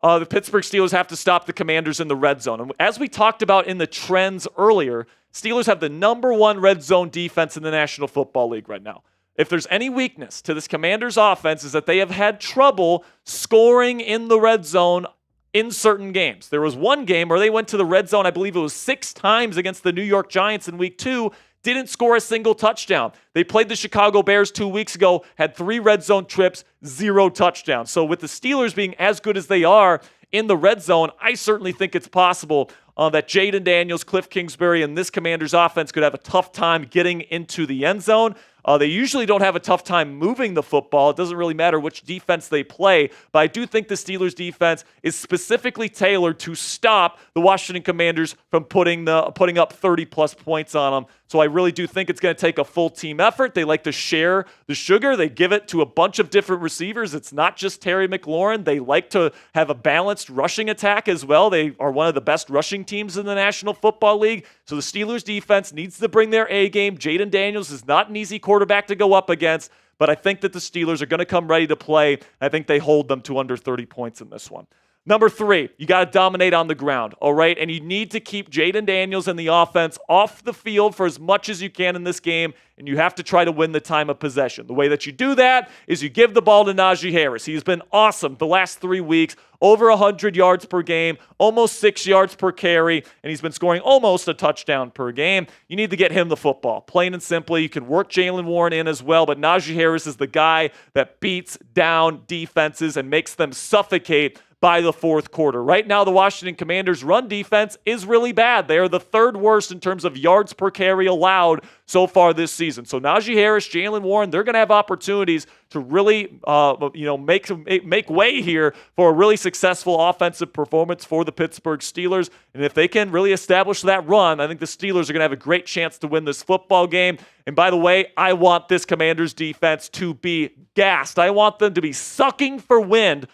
the Pittsburgh Steelers have to stop the Commanders in the red zone. And as we talked about in the trends earlier, Steelers have the number one red zone defense in the National Football League right now. If there's any weakness to this Commanders offense is that they have had trouble scoring in the red zone in certain games. There was one game where they went to the red zone, I believe it was 6 times against the New York Giants in week 2, didn't score a single touchdown. They played the Chicago Bears 2 weeks ago, had 3 red zone trips, 0 touchdowns. So with the Steelers being as good as they are in the red zone, I certainly think it's possible that Jaden Daniels, Cliff Kingsbury, and this Commanders offense could have a tough time getting into the end zone. They usually don't have a tough time moving the football. It doesn't really matter which defense they play, but I do think the Steelers defense is specifically tailored to stop the Washington Commanders from putting up 30-plus points on them. So I really do think it's going to take a full team effort. They like to share the sugar. They give it to a bunch of different receivers. It's not just Terry McLaurin. They like to have a balanced rushing attack as well. They are one of the best rushing teams in the National Football League. So the Steelers defense needs to bring their A game. Jaden Daniels is not an easy quarterback to go up against, but I think that the Steelers are going to come ready to play. I think they hold them to under 30 points in this one. Number 3, you got to dominate on the ground, all right? And you need to keep Jaden Daniels and the offense off the field for as much as you can in this game, and you have to try to win the time of possession. The way that you do that is you give the ball to Najee Harris. He's been awesome the last 3 weeks, over 100 yards per game, almost 6 yards per carry, and he's been scoring almost a touchdown per game. You need to get him the football, plain and simply. You can work Jaylen Warren in as well, but Najee Harris is the guy that beats down defenses and makes them suffocate by the fourth quarter. Right now, the Washington Commanders' run defense is really bad. They are the 3rd worst in terms of yards per carry allowed so far this season. So Najee Harris, Jaylen Warren, they're going to have opportunities to really make way here for a really successful offensive performance for the Pittsburgh Steelers. And if they can really establish that run, I think the Steelers are going to have a great chance to win this football game. And by the way, I want this Commanders defense to be gassed. I want them to be sucking for wind,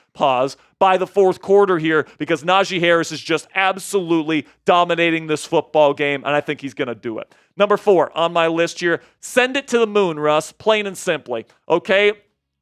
by the fourth quarter here, because Najee Harris is just absolutely dominating this football game, and I think he's going to do it. Number 4 on my list here, send it to the moon, Russ, plain and simply. Okay,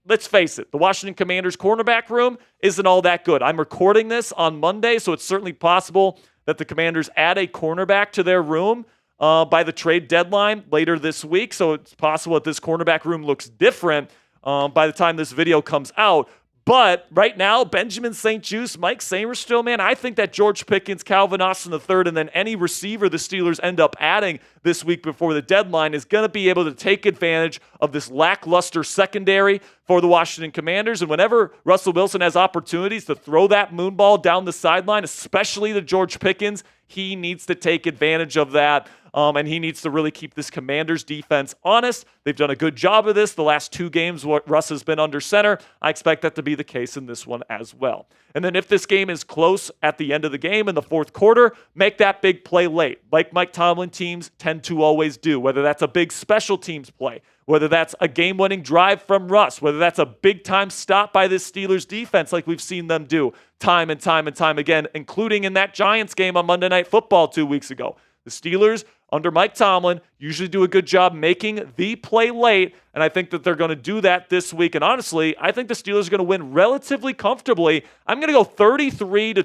let's face it, the Washington Commanders cornerback room isn't all that good. I'm recording this on Monday, so it's certainly possible that the Commanders add a cornerback to their room by the trade deadline later this week, so it's possible that this cornerback room looks different by the time this video comes out. But right now, Benjamin St-Juste, Mike Sainristil, man, I think that George Pickens, Calvin Austin III, and then any receiver the Steelers end up adding this week before the deadline is going to be able to take advantage of this lackluster secondary for the Washington Commanders. And whenever Russell Wilson has opportunities to throw that moonball down the sideline, especially to George Pickens, he needs to take advantage of that. And he needs to really keep this Commanders defense honest. They've done a good job of this the last 2 games Russ has been under center. I expect that to be the case in this one as well. And then if this game is close at the end of the game in the fourth quarter, make that big play late, like Mike Tomlin teams tend to always do, whether that's a big special teams play, whether that's a game-winning drive from Russ, whether that's a big-time stop by this Steelers defense like we've seen them do time and time and time again, including in that Giants game on Monday Night Football 2 weeks ago. The Steelers, under Mike Tomlin, usually do a good job making the play late, and I think that they're going to do that this week. And honestly, I think the Steelers are going to win relatively comfortably. I'm going to go 33-23.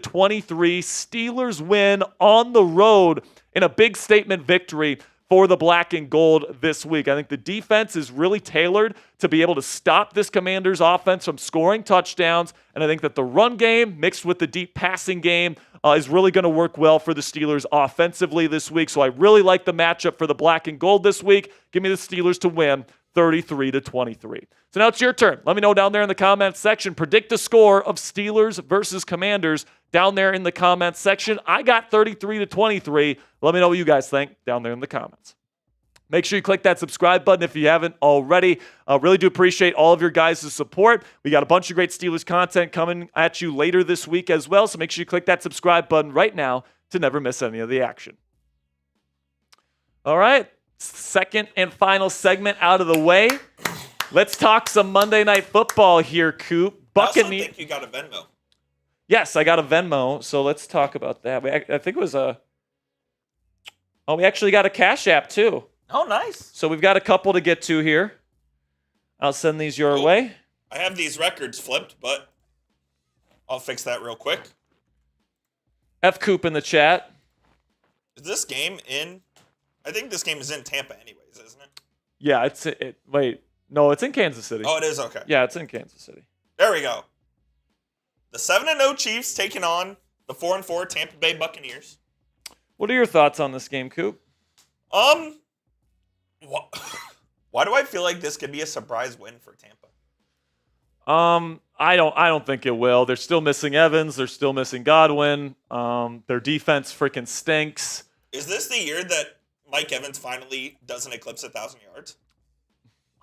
Steelers win on the road in a big statement victory for the black and gold this week. I think the defense is really tailored to be able to stop this Commanders offense from scoring touchdowns, and I think that the run game mixed with the deep passing game is really going to work well for the Steelers offensively this week. So I really like the matchup for the black and gold this week. Give me the Steelers to win 33-23. So now it's your turn. Let me know down there in the comments section. Predict the score of Steelers versus Commanders down there in the comments section. I got 33-23. Let me know what you guys think down there in the comments. Make sure you click that subscribe button if you haven't already. Really do appreciate all of your guys' support. We got a bunch of great Steelers content coming at you later this week as well, so make sure you click that subscribe button right now to never miss any of the action. All right, second and final segment out of the way. Let's talk some Monday Night Football here, Coop. I also think you got a Venmo. Yes, I got a Venmo, so let's talk about that. I think it was we actually got a Cashapp too. Oh, nice. So we've got a couple to get to here. I'll send these your way. I have these records flipped, but I'll fix that real quick. F Coop in the chat. Is this game in? I think this game is in Tampa anyways, isn't it? Yeah, no, it's in Kansas City. Oh, it is? Okay. Yeah, it's in Kansas City. There we go. The 7-0 Chiefs taking on the 4-4 Tampa Bay Buccaneers. What are your thoughts on this game, Coop? Why do I feel like this could be a surprise win for Tampa? I don't think it will. They're still missing Evans. They're still missing Godwin. Their defense freaking stinks. Is this the year that Mike Evans finally doesn't eclipse 1,000 yards?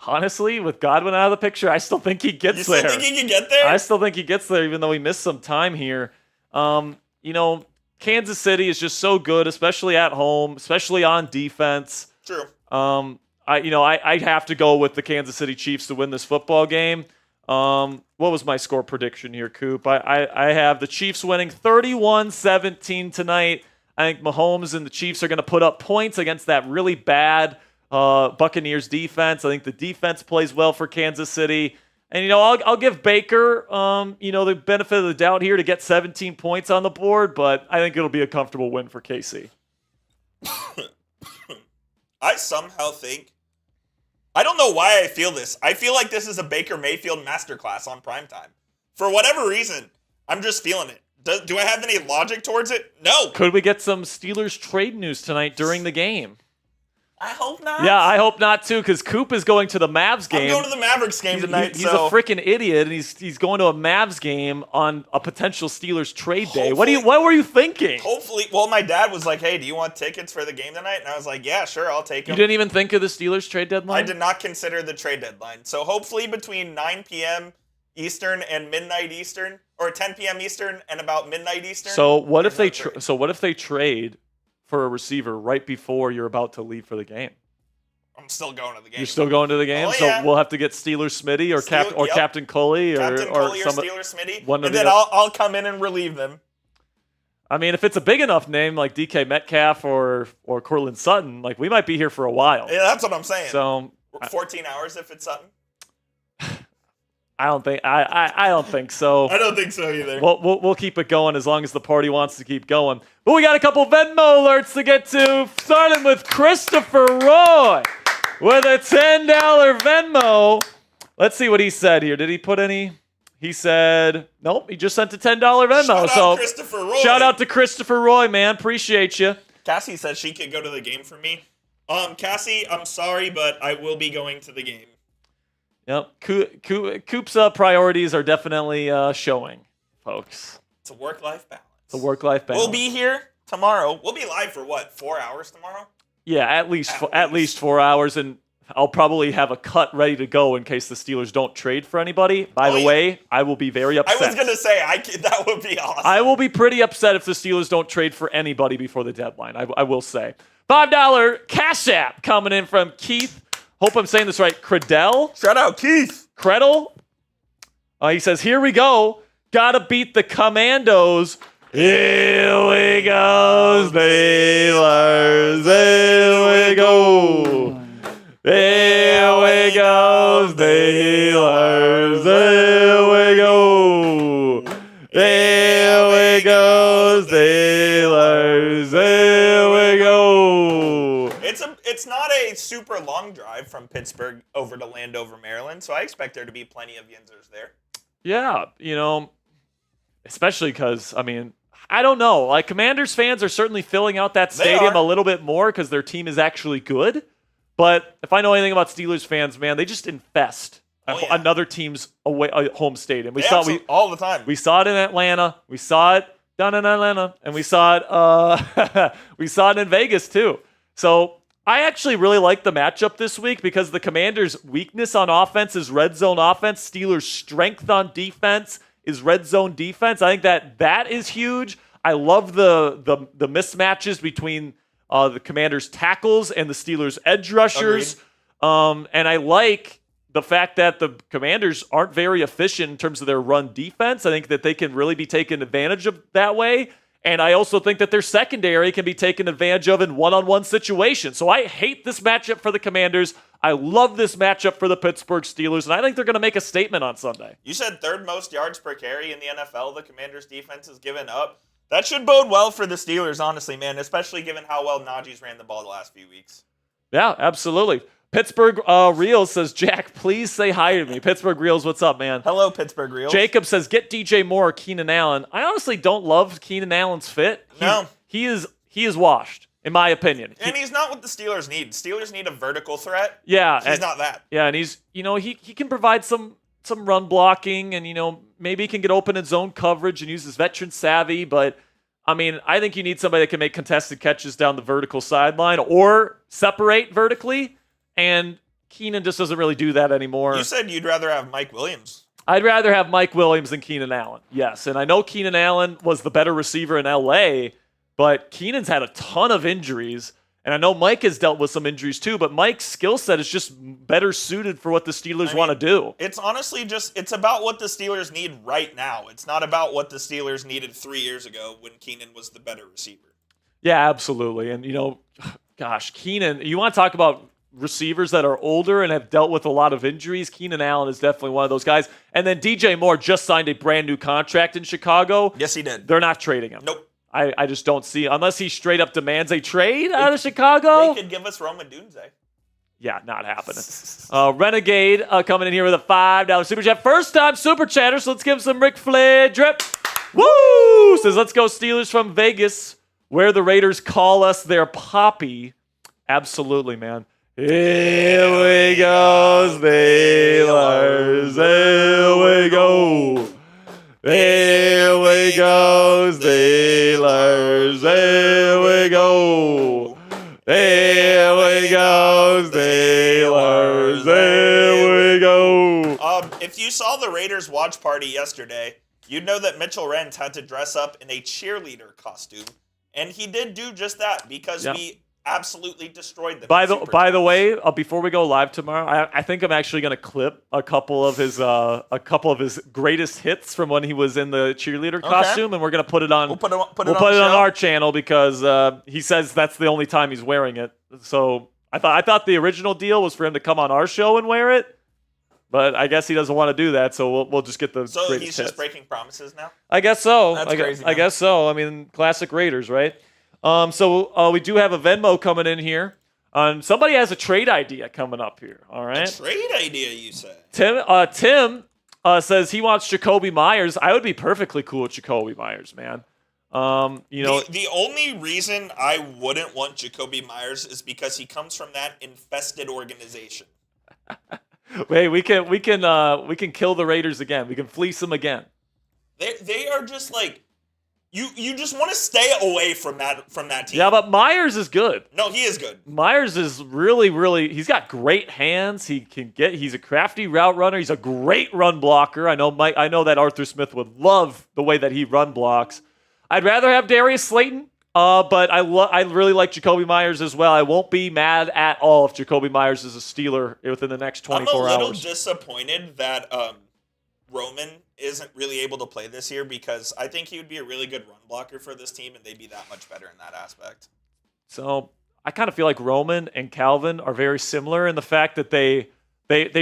Honestly, with Godwin out of the picture, I still think he gets there. You still think he can get there? I still think he gets there, even though he missed some time here. Kansas City is just so good, especially at home, especially on defense. True. I have to go with the Kansas City Chiefs to win this football game. What was my score prediction here, Coop? I have the Chiefs winning 31-17 tonight. I think Mahomes and the Chiefs are going to put up points against that really bad Buccaneers defense. I think the defense plays well for Kansas City. And, I'll give Baker, the benefit of the doubt here to get 17 points on the board, but I think it'll be a comfortable win for KC. I somehow think, I don't know why I feel this. I feel like this is a Baker Mayfield masterclass on primetime. For whatever reason, I'm just feeling it. Do I have any logic towards it? No. Could we get some Steelers trade news tonight during the game? I hope not. Yeah, I hope not too, because Coop is going to the Mavs game. I'm going to the Mavericks game tonight. He's a freaking idiot, and he's going to a Mavs game on a potential Steelers trade day. What were you thinking? Hopefully, well, my dad was like, "Hey, do you want tickets for the game tonight?" And I was like, "Yeah, sure, I'll take them." You didn't even think of the Steelers trade deadline? I did not consider the trade deadline. So hopefully between 9 p.m. Eastern and midnight Eastern, or 10 p.m. Eastern and about midnight Eastern. So what if they trade for a receiver right before you're about to leave for the game? I'm still going to the game. You're still going to the game? Oh, yeah. So we'll have to get Steelers Smitty or Captain Coley or Steelers Smitty. And then I'll come in and relieve them. I mean, if it's a big enough name like DK Metcalf or Courtland Sutton, like we might be here for a while. Yeah, that's what I'm saying. So 14 hours if it's Sutton. I don't think I don't think so. I don't think so either. We'll keep it going as long as the party wants to keep going. But we got a couple Venmo alerts to get to, starting with Christopher Roy with a $10 Venmo. Let's see what he said here. Did he put any? He said, nope, he just sent a $10 Venmo. Christopher Roy. Shout out to Christopher Roy, man. Appreciate you. Cassie says she could go to the game for me. Cassie, I'm sorry, but I will be going to the game. Yep. Coop's priorities are definitely showing, folks. It's a work-life balance. It's a work-life balance. We'll be here tomorrow. We'll be live for what, 4 hours tomorrow? Yeah, at least 4 hours, and I'll probably have a cut ready to go in case the Steelers don't trade for anybody. By the way, I will be very upset. I was gonna say that would be awesome. I will be pretty upset if the Steelers don't trade for anybody before the deadline. I will say. $5 Cashapp coming in from Keith. Hope I'm saying this right. Credell. Shout out Keith. Credell. He says, "Here we go. Gotta beat the Commandos. Here we go, Steelers." Here we go, Steelers. Here we go. Here we go, Steelers. Here we go. It's not a super long drive from Pittsburgh over to Landover, Maryland, so I expect there to be plenty of Yinzers there. Yeah, especially because, I don't know. Like, Commanders fans are certainly filling out that stadium a little bit more because their team is actually good. But if I know anything about Steelers fans, man, they just infest another team's home stadium. All the time. We saw it in Atlanta. We saw it down in Atlanta, and we saw it. We saw it in Vegas too. So I actually really like the matchup this week because the Commanders' weakness on offense is red zone offense. Steelers' strength on defense is red zone defense. I think that is huge. I love the mismatches between the Commanders' tackles and the Steelers' edge rushers. And I like the fact that the Commanders aren't very efficient in terms of their run defense. I think that they can really be taken advantage of that way. And I also think that their secondary can be taken advantage of in one-on-one situations. So I hate this matchup for the Commanders. I love this matchup for the Pittsburgh Steelers, and I think they're going to make a statement on Sunday. You said third most yards per carry in the NFL the Commanders' defense has given up. That should bode well for the Steelers, honestly, man, especially given how well Najee's ran the ball the last few weeks. Yeah, absolutely. Pittsburgh Reels says, Jack, please say hi to me. Pittsburgh Reels, what's up, man? Hello, Pittsburgh Reels. Jacob says, get DJ Moore or Keenan Allen. I honestly don't love Keenan Allen's fit. He is washed, in my opinion. And he's not what the Steelers need. Steelers need a vertical threat. Yeah. He's not that. Yeah, and he's, he can provide some run blocking and, maybe he can get open in zone coverage and use his veteran savvy, but I think you need somebody that can make contested catches down the vertical sideline or separate vertically. And Keenan just doesn't really do that anymore. You said you'd rather have Mike Williams. I'd rather have Mike Williams than Keenan Allen. Yes, and I know Keenan Allen was the better receiver in L.A., but Keenan's had a ton of injuries. And I know Mike has dealt with some injuries too, but Mike's skill set is just better suited for what the Steelers want to do. It's honestly it's about what the Steelers need right now. It's not about what the Steelers needed 3 years ago when Keenan was the better receiver. Yeah, absolutely. And, gosh, Keenan, you want to talk about receivers that are older and have dealt with a lot of injuries. Keenan Allen is definitely one of those guys. And then DJ Moore just signed a brand new contract in Chicago. Yes, he did. They're not trading him. Nope. I just don't see, unless he straight up demands a trade out of Chicago. They could give us Roman Dunze. Yeah, not happening. Renegade coming in here with a $5 super chat. First time super chatter, so let's give him some Ric Flair drip. Woo! Says, let's go Steelers from Vegas, where the Raiders call us their poppy. Absolutely, man. Here we go, Steelers. Here we go. Here we go, Steelers. Here we go. Here we go, Steelers. Here we go. If you saw the Raiders watch party yesterday, you'd know that Mitchell Renz had to dress up in a cheerleader costume, and he did do just that because we absolutely destroyed them. By the way, before we go live tomorrow, I think I'm actually going to clip a couple of his greatest hits from when he was in the cheerleader costume, and we're going to put it on. We'll put it on our channel because he says that's the only time he's wearing it. So I thought the original deal was for him to come on our show and wear it, but I guess he doesn't want to do that. So we'll just get the. So greatest he's just hits. Breaking promises now. I guess so. That's crazy. I guess so. Classic Raiders, right? So we do have a Venmo coming in here. Somebody has a trade idea coming up here. All right. A trade idea, you said. Tim says he wants Jacoby Myers. I would be perfectly cool with Jacoby Myers, man. The only reason I wouldn't want Jacoby Myers is because he comes from that infested organization. Wait, we can kill the Raiders again. We can fleece them again. They are just like. You just want to stay away from that team. Yeah, but Myers is good. No, he is good. Myers is really he's got great hands. He's a crafty route runner. He's a great run blocker. I know that Arthur Smith would love the way that he run blocks. I'd rather have Darius Slayton, but I really like Jacoby Myers as well. I won't be mad at all if Jacoby Myers is a Steeler within the next 24 hours. I'm a little disappointed that Roman isn't really able to play this year because I think he would be a really good run blocker for this team and they'd be that much better in that aspect. So I kind of feel like Roman and Calvin are very similar in the fact that they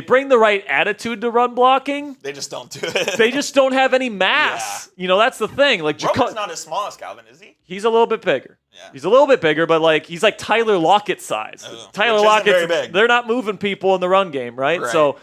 bring the right attitude to run blocking. They just don't do it. They just don't have any mass. Yeah. That's the thing. Like Roman's not as small as Calvin, is he? He's a little bit bigger. Yeah. He's a little bit bigger, but like he's like Tyler Lockett size. Tyler Lockett, very big. They're not moving people in the run game, right? So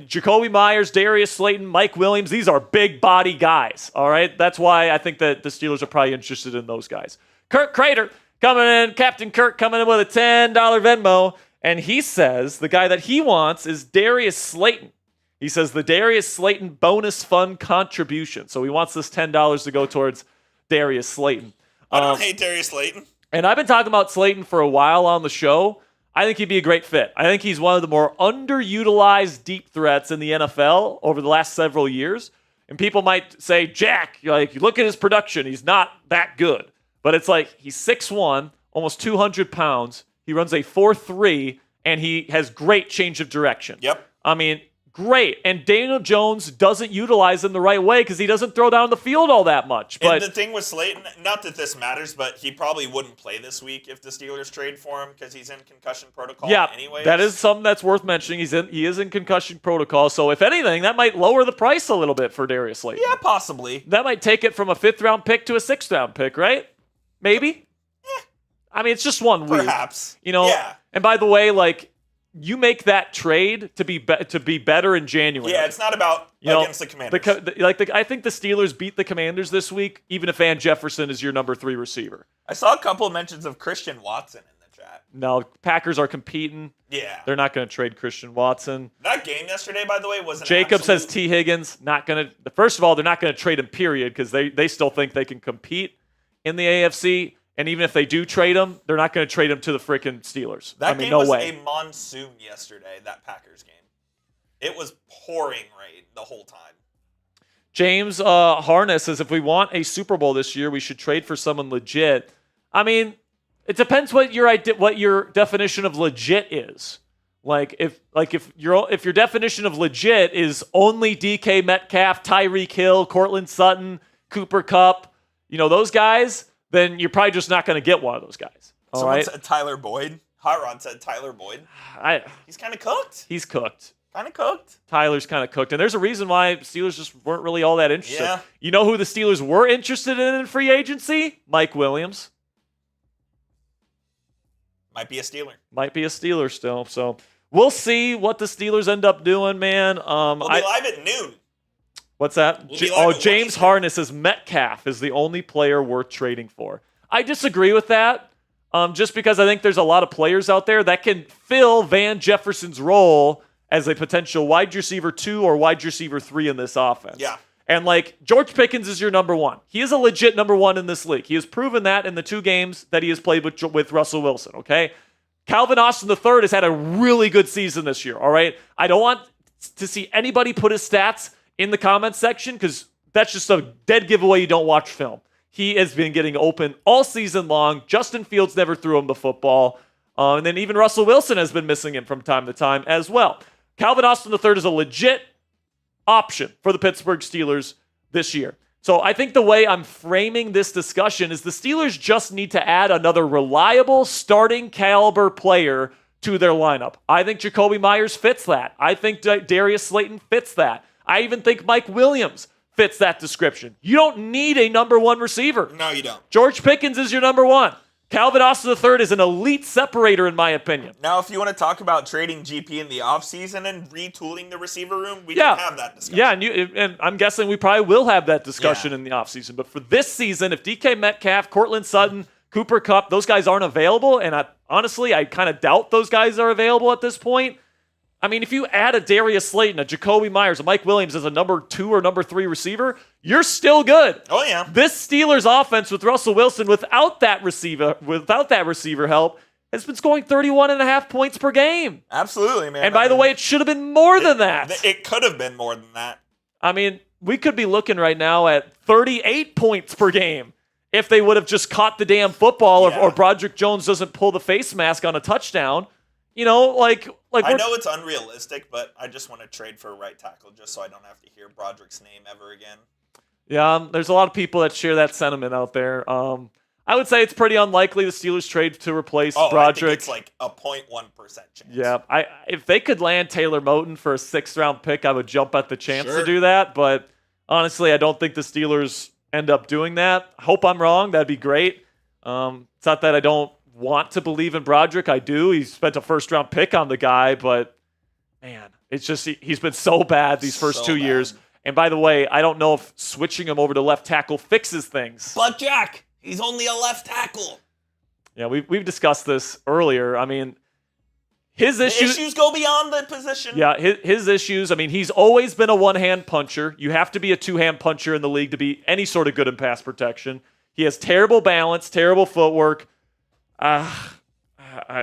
Jacoby Myers, Darius Slayton, Mike Williams, these are big body guys. All right. That's why I think that the Steelers are probably interested in those guys. Kirk Crater coming in, Captain Kirk coming in with a $10 Venmo. And he says the guy that he wants is Darius Slayton. He says the Darius Slayton bonus fund contribution. So he wants this $10 to go towards Darius Slayton. I don't hate Darius Slayton. And I've been talking about Slayton for a while on the show. I think he'd be a great fit. I think he's one of the more underutilized deep threats in the NFL over the last several years. And people might say, Jack, you look at his production. He's not that good. But it's like he's 6'1", almost 200 pounds. He runs a 4.3, and he has great change of direction. Yep. I mean, great. And Daniel Jones doesn't utilize him the right way because he doesn't throw down the field all that much. But and the thing with Slayton, not that this matters, but he probably wouldn't play this week if the Steelers trade for him because he's in concussion protocol anyways. That is something that's worth mentioning. He is in concussion protocol. So if anything, that might lower the price a little bit for Darius Slayton. Yeah, possibly. That might take it from a 5th-round pick to a 6th-round pick, right? Maybe. I mean, it's just 1 week. Perhaps. Yeah. And by the way, like, you make that trade to be better in January. Yeah, it's not about against the Commanders. I think the Steelers beat the Commanders this week, even if Van Jefferson is your number 3 receiver. I saw a couple of mentions of Christian Watson in the chat. No, Packers are competing. Yeah. They're not going to trade Christian Watson. That game yesterday, by the way, was Jacob says T. Higgins, not going to... First of all, they're not going to trade him, period, because they still think they can compete in the AFC. And even if they do trade him, they're not going to trade him to the freaking Steelers. That game no was way. a monsoon yesterday, that Packers game. It was pouring rain the whole time. James Harness says, if we want a Super Bowl this year, we should trade for someone legit. I mean, it depends what your definition of legit is. If your definition of legit is only DK Metcalf, Tyreek Hill, Courtland Sutton, Cooper Kupp, those guys, then you're probably just not going to get one of those guys. Someone said Tyler Boyd. Hot Rod said Tyler Boyd. He's kind of cooked. He's cooked. Kind of cooked. Tyler's kind of cooked. And there's a reason why Steelers just weren't really all that interested. Yeah. You know who the Steelers were interested in free agency? Mike Williams. Might be a Steeler. Might be a Steeler still. So we'll see what the Steelers end up doing, man. We'll be live at noon. What's that? James Harness says Metcalf is the only player worth trading for. I disagree with that, just because I think there's a lot of players out there that can fill Van Jefferson's role as a potential wide receiver 2 or wide receiver 3 in this offense. Yeah. And George Pickens is your number 1. He is a legit number 1 in this league. He has proven that in the 2 games that he has played with Russell Wilson, okay? Calvin Austin III has had a really good season this year, all right? I don't want to see anybody put his stats in the comments section because that's just a dead giveaway you don't watch film. He has been getting open all season long. Justin Fields never threw him the football. And then even Russell Wilson has been missing him from time to time as well. Calvin Austin III is a legit option for the Pittsburgh Steelers this year. So I think the way I'm framing this discussion is the Steelers just need to add another reliable starting caliber player to their lineup. I think Jacoby Myers fits that. I think Darius Slayton fits that. I even think Mike Williams fits that description. You don't need a number 1 receiver. No, you don't. George Pickens is your number 1. Calvin Austin III is an elite separator, in my opinion. Now, if you want to talk about trading GP in the offseason and retooling the receiver room, we can have that discussion. Yeah, and I'm guessing we probably will have that discussion in the offseason. But for this season, if DK Metcalf, Courtland Sutton, Cooper Kupp, those guys aren't available, and honestly, I kind of doubt those guys are available at this point. I mean, if you add a Darius Slayton, a Jacoby Myers, a Mike Williams as a number 2 or number 3 receiver, you're still good. Oh, yeah. This Steelers offense with Russell Wilson, without that receiver help, has been scoring 31.5 points per game. Absolutely, man. And by the way, it should have been more than that. It could have been more than that. I mean, we could be looking right now at 38 points per game if they would have just caught the damn football or Broderick Jones doesn't pull the face mask on a touchdown. I know it's unrealistic, but I just want to trade for a right tackle just so I don't have to hear Broderick's name ever again. Yeah, there's a lot of people that share that sentiment out there. I would say it's pretty unlikely the Steelers trade to replace Broderick. I think it's like a 0.1% chance. Yeah, if they could land Taylor Moton for a 6th-round pick, I would jump at the chance to do that. But honestly, I don't think the Steelers end up doing that. Hope I'm wrong. That'd be great. It's not that I don't want to believe in Broderick. I do. He spent a 1st-round pick on the guy, but man, it's just he's been so bad these first 2 years. And by the way, I don't know if switching him over to left tackle fixes things. But Jack, he's only a left tackle. Yeah, we've discussed this earlier. I mean, his issues go beyond the position. Yeah, his issues. I mean, he's always been a one-hand puncher. You have to be a two-hand puncher in the league to be any sort of good in pass protection. He has terrible balance, terrible footwork. I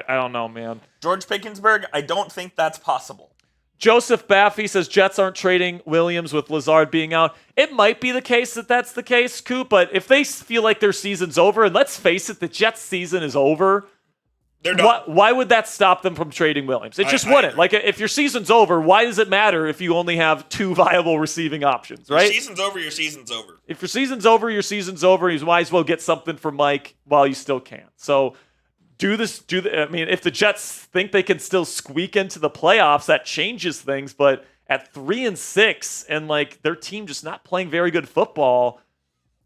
don't know, man. George Pickensburg, I don't think that's possible. Joseph Baffy says Jets aren't trading Williams with Lazard being out. It might be the case that that's the case, Coop, but if they feel like their season's over, and let's face it, the Jets' season is over, they're done. Why would that stop them from trading Williams? It just wouldn't. Like, if your season's over, why does it matter if you only have 2 viable receiving options, right? Your season's over, your season's over. If your season's over, your season's over. You might as well get something for Mike while you still can. So I mean, if the Jets think they can still squeak into the playoffs, that changes things. But at 3-6 and like their team just not playing very good football,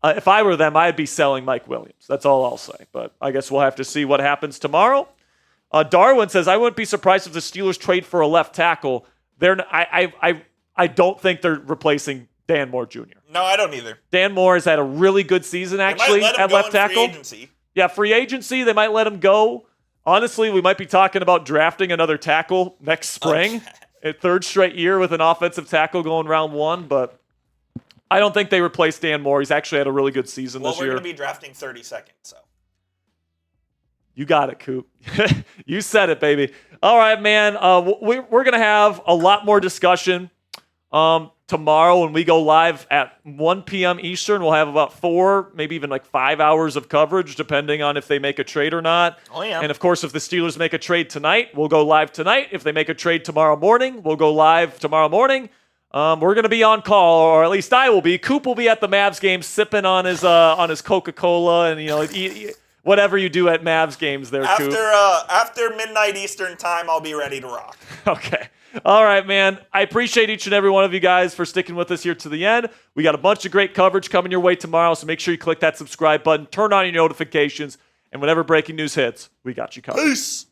if I were them, I'd be selling Mike Williams. That's all I'll say. But I guess we'll have to see what happens tomorrow. Darwin says, I wouldn't be surprised if the Steelers trade for a left tackle. I don't think they're replacing Dan Moore Jr. No, I don't either. Dan Moore has had a really good season, actually, at left tackle. Free agency. Yeah, free agency, they might let him go. Honestly, we might be talking about drafting another tackle next spring. A 3rd straight year with an offensive tackle going round 1, but I don't think they replace Dan Moore. He's actually had a really good season this year. Well, we're going to be drafting 32nd, so. You got it, Coop. You said it, baby. All right, man. We're going to have a lot more discussion tomorrow when we go live at 1 p.m. Eastern. We'll have about 4, maybe even like 5 hours of coverage, depending on if they make a trade or not. Oh, yeah. And, of course, if the Steelers make a trade tonight, we'll go live tonight. If they make a trade tomorrow morning, we'll go live tomorrow morning. We're going to be on call, or at least I will be. Coop will be at the Mavs game sipping on his Coca-Cola and, whatever you do at Mavs games there, Coop. After midnight Eastern time, I'll be ready to rock. Okay. All right, man. I appreciate each and every one of you guys for sticking with us here to the end. We got a bunch of great coverage coming your way tomorrow, so make sure you click that subscribe button, turn on your notifications, and whenever breaking news hits, we got you covered. Peace.